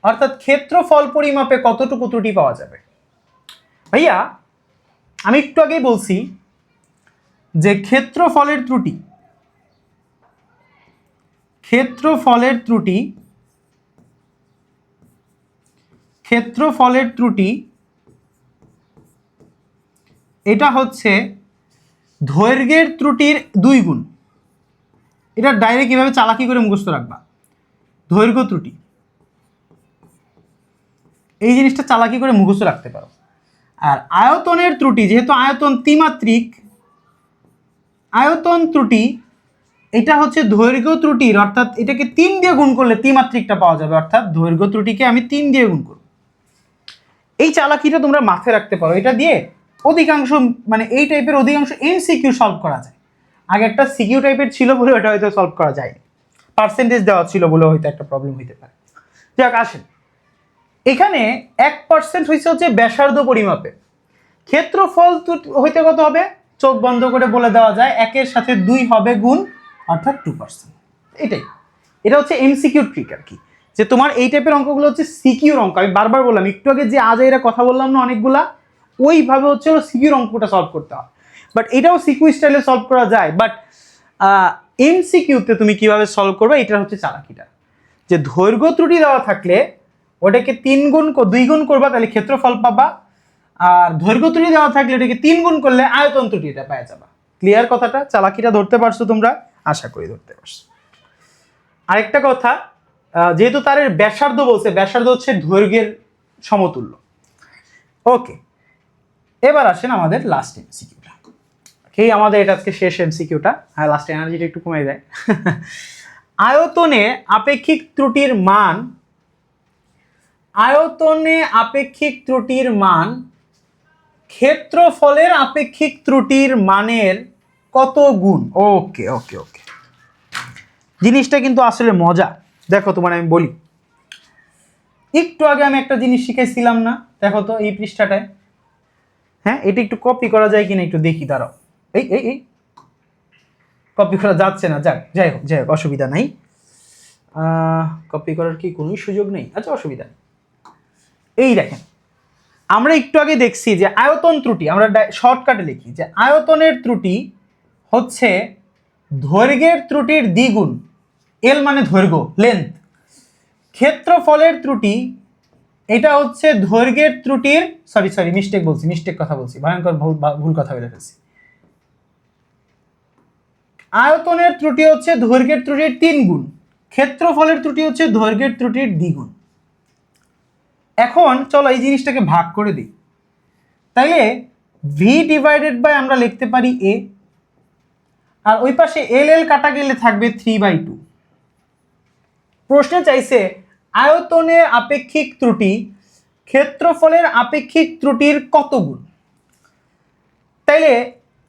অর্থাৎ ক্ষেত্রফল পরিমাপে কতটুকু ত্রুটি পাওয়া যাবে? ভাইয়া, আমি একটু আগেই বলছি যে ক্ষেত্রফলের ত্রুটি এটা হচ্ছে দৈর্ঘ্যের ত্রুটির 2 গুণ। এটা ডাইরেক্ট কিভাবে চালাকি করে মুখস্থ রাখবা, দৈর্ঘ্য ত্রুটি, এই জিনিসটা চালাকি করে মুখস্থ রাখতে পারো। আর আয়তনের ত্রুটি, যেহেতু আয়তন ত্রিমাত্রিক, আয়তন ত্রুটি এটা হচ্ছে দৈর্ঘ্য ত্রুটির, অর্থাৎ এটাকে 3 দিয়ে গুণ করলে ত্রিমাত্রিকটা পাওয়া যাবে, অর্থাৎ দৈর্ঘ্য ত্রুটিকে আমি 3 দিয়ে গুণ করব। এই চালাকিটা তোমরা মাথায় রাখতে পারো। এটা দিয়ে অধিকাংশ, মানে এই টাইপের অধিকাংশ এমসিকিউ সলভ করা যায়। আগে একটা সিকিউ টাইপের ছিল বলে ওটা হয়তো সলভ করা যায়নি, পার্সেন্টেজ দেওয়া ছিল বলে হয়তো একটা প্রবলেম হইতে পারে। যাক, আসেন, এখানে 1% হচ্ছে ব্যাসার্ধ পরিমাপে, ক্ষেত্রফল হইতে কত হবে? চোখ বন্ধ করে বলে দেওয়া যায়, 1-এর সাথে 2 হবে গুণ, অর্থাৎ 2%। এটা হচ্ছে এমসিকিউ ট্রিক আর কি, যে তোমার এই টাইপের অঙ্কগুলো হচ্ছে সিকিউর অঙ্ক। আমি বারবার বললাম, একটু আগে যে আজ এরা কথা বললাম না অনেকগুলা, ওইভাবে হচ্ছে সিকিউর অঙ্কটা সলভ করতে হয়। বাট এটাও সিকিউ স্টাইলে সলভ করা যায়, বাট এমসিকিউতে তুমি কিভাবে সলভ করবে, এটা হচ্ছে চালাকিটা। যে দৈর্ঘ্য ত্রুটি দেওয়া থাকলে ওটাকে 2 গুণ করবা, তাহলে ক্ষেত্রফল পাবা। আর দৈর্ঘ্য ত্রুটি দেওয়া থাকলে এটাকে 3 গুণ করলে আয়তন ত্রুটিটা পেয়ে যাবা। ক্লিয়ার কথাটা? চালাকিটা ধরতে পারছো তোমরা? আশা করি ধরতে পারছো। আরেকটা কথা, যেহেতু তারের ব্যাসার্ধ বলছে, ব্যাসার্ধ হচ্ছে দৈর্ঘ্যের সমতুল্য। ওকে, এবার আসেন আমাদের লাস্ট এমসিকিউটা। আমাদের এটা আজকে শেষ এমসিকিউটা, হ্যাঁ লাস্ট এনার্জিটা একটু কমে যায়। আয়তনে আপেক্ষিক ত্রুটির মান, আয়তনে আপেক্ষিক ত্রুটির মান ক্ষেত্রফলের আপেক্ষিক ত্রুটির মানের কত গুণ? ওকে ওকে ওকে, জিনিসটা কিন্তু আসলে মজা। দেখো তোমার আমি বলি, একটু আগে আমি একটা জিনিস শিখেছিলাম না, দেখো তো এই পৃষ্ঠাটায়। হ্যাঁ, এটা একটু কপি করা যায় কিনা একটু দেখি, দাঁড়াও। এই এই এই কপি করা যাচ্ছে না, যাই হোক অসুবিধা নাই। কপি করার কি কোনো সুযোগ নেই? আচ্ছা, অসুবিধা নেই। এই দেখেন, আমরা একটু আগে দেখছি যে আয়তন ত্রুটি, আমরা শর্টকাটে লিখি যে আয়তনের ত্রুটি হচ্ছে দৈর্ঘ্যের ত্রুটির দ্বিগুণ, এল মানে দৈর্ঘ্য, লেন্থ। ক্ষেত্রফলের ত্রুটি এটা হচ্ছে দৈর্ঘ্যের ত্রুটির, সরি মিস্টেক কথা বলছি, ভয়ঙ্কর ভুল কথা বলে ফেলছি। আয়তনের ত্রুটি হচ্ছে দৈর্ঘ্যের ত্রুটির 3 গুণ, ক্ষেত্রফলের ত্রুটি হচ্ছে দৈর্ঘ্যের ত্রুটির দ্বিগুণ। এখন চলো এই জিনিসটাকে ভাগ করে দিই। তাইলে ভি ডিভাইডেড বাই আমরা লিখতে পারি এ, আর ওই পাশে এল এল কাটা গেলে থাকবে 3/2। প্রশ্নে চাইছে আয়তনের আপেক্ষিক ত্রুটি ক্ষেত্রফলের আপেক্ষিক ত্রুটির কত গুণ। তাইলে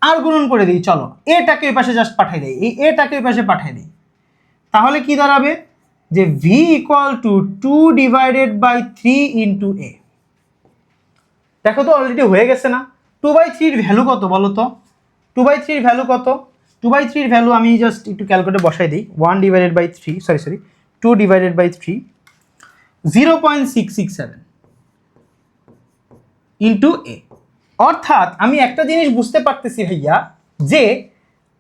আর গুণন করে দিই, চলো এটাকে ওই পাশে জাস্ট পাঠিয়ে দেই, এই এটাকে ওই পাশে পাঠিয়ে দিই। তাহলে কি দাঁড়াবে যে V equal to 2 divided by 3 into A. দেখো তো অলরেডি হয়ে গেছে না? 2/3 এর ভ্যালু কত বলো তো? 2/3 এর ভ্যালু কত? 2/3 এর ভ্যালু আমি জাস্ট একটু ক্যালকুলেটরে বসাই দিই। 1 divided by 3, sorry 2 divided by 3, 0.667 into A. অর্থাৎ আমি একটা জিনিস বুঝতে পারতেছি ভাইয়া, যে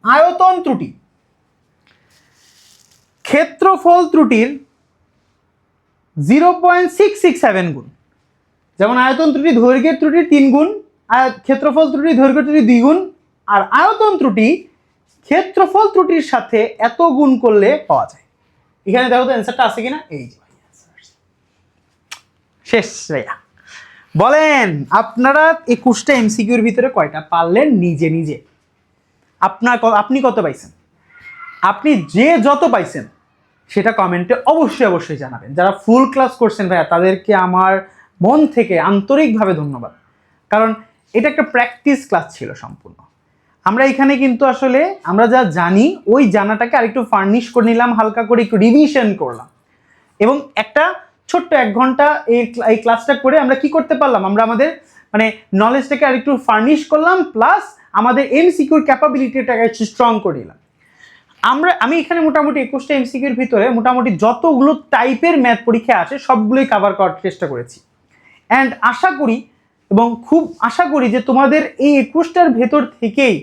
আয়তন ত্রুটি ক্ষেত্রফল ত্রুটির 0.667 গুণ। যেমন আয়তন ত্রুটি দৈর্ঘ্যের ত্রুটির 3 গুণ, ক্ষেত্রফল ত্রুটি দৈর্ঘ্য ত্রুটি 2 গুণ, আর আয়তন ত্রুটি ক্ষেত্রফল ত্রুটির সাথে এত গুণ করলে পাওয়া যায়। এখানে দেখো তো অ্যান্সারটা আছে কিনা, এই যে শেষ। ভাইয়া বলেন, আপনারা 21টা এমসিকিউর ভিতরে কয়টা পারলেন নিজে নিজে? আপনি কত পাইছেন? আপনি যে যত পাইছেন সেটা কমেন্টে অবশ্যই জানাবেন। যারা ফুল ক্লাস করছেন ভাইয়া, তাদেরকে আমার মন থেকে আন্তরিকভাবে ধন্যবাদ, কারণ এটা একটা প্র্যাকটিস ক্লাস ছিল সম্পূর্ণ। আমরা এখানে কিন্তু আসলে আমরা যা জানি ওই জানাটাকে আরেকটু ফার্নিশ করে নিলাম, হালকা করে একটু রিভিশন করলাম, এবং একটা ছোট্ট 1 ঘন্টা এই ক্লাসটা করে আমরা কি করতে পারলাম, আমরা আমাদের মানে নলেজটাকে আরেকটু ফার্নিশ করলাম, প্লাস আমাদের এমসিকিউর ক্যাপাবিলিটিটাকে একটু স্ট্রং করে নিলাম। আমি এখানে মোটামুটি 21টা এমসিকিউর ভিতরে মোটামুটি যতগুলো টাইপের ম্যাথ পরীক্ষা আসে সবগুলোই কভার করার চেষ্টা করেছি। অ্যান্ড আশা করি, এবং খুব আশা করি যে তোমাদের এই 21টার ভেতর থেকেই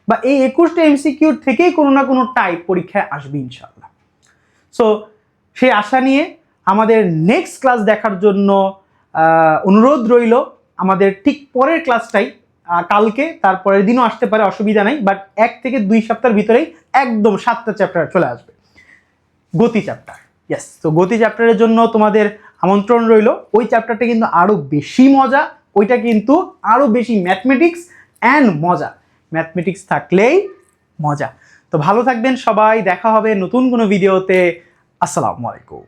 বা এই 21টা এমসিকিউর থেকেই কোনো না কোনো টাইপ পরীক্ষায় আসবে ইনশাআল্লাহ। সো সেই আশা নিয়ে আমাদের নেক্সট ক্লাস দেখার জন্য অনুরোধ রইল। আমাদের ঠিক পরের ক্লাসটাই কালকে, তারপরের দিনও আসতে পারে, অসুবিধা নাই, বাট 1 থেকে 2 সপ্তাহের ভিতরেই একদম 7টা চ্যাপ্টার চলে আসবে, গতি চ্যাপ্টার। ইয়েস, তো গতি চ্যাপ্টারের জন্য তোমাদের আমন্ত্রণ রইল। ওই চ্যাপ্টারটা কিন্তু আরও বেশি মজা, ওইটা কিন্তু আরও বেশি ম্যাথমেটিক্স অ্যান্ড মজা, ম্যাথমেটিক্স থাকলেই মজা। তো ভালো থাকবেন সবাই, দেখা হবে নতুন কোনো ভিডিওতে। আসসালামু আলাইকুম।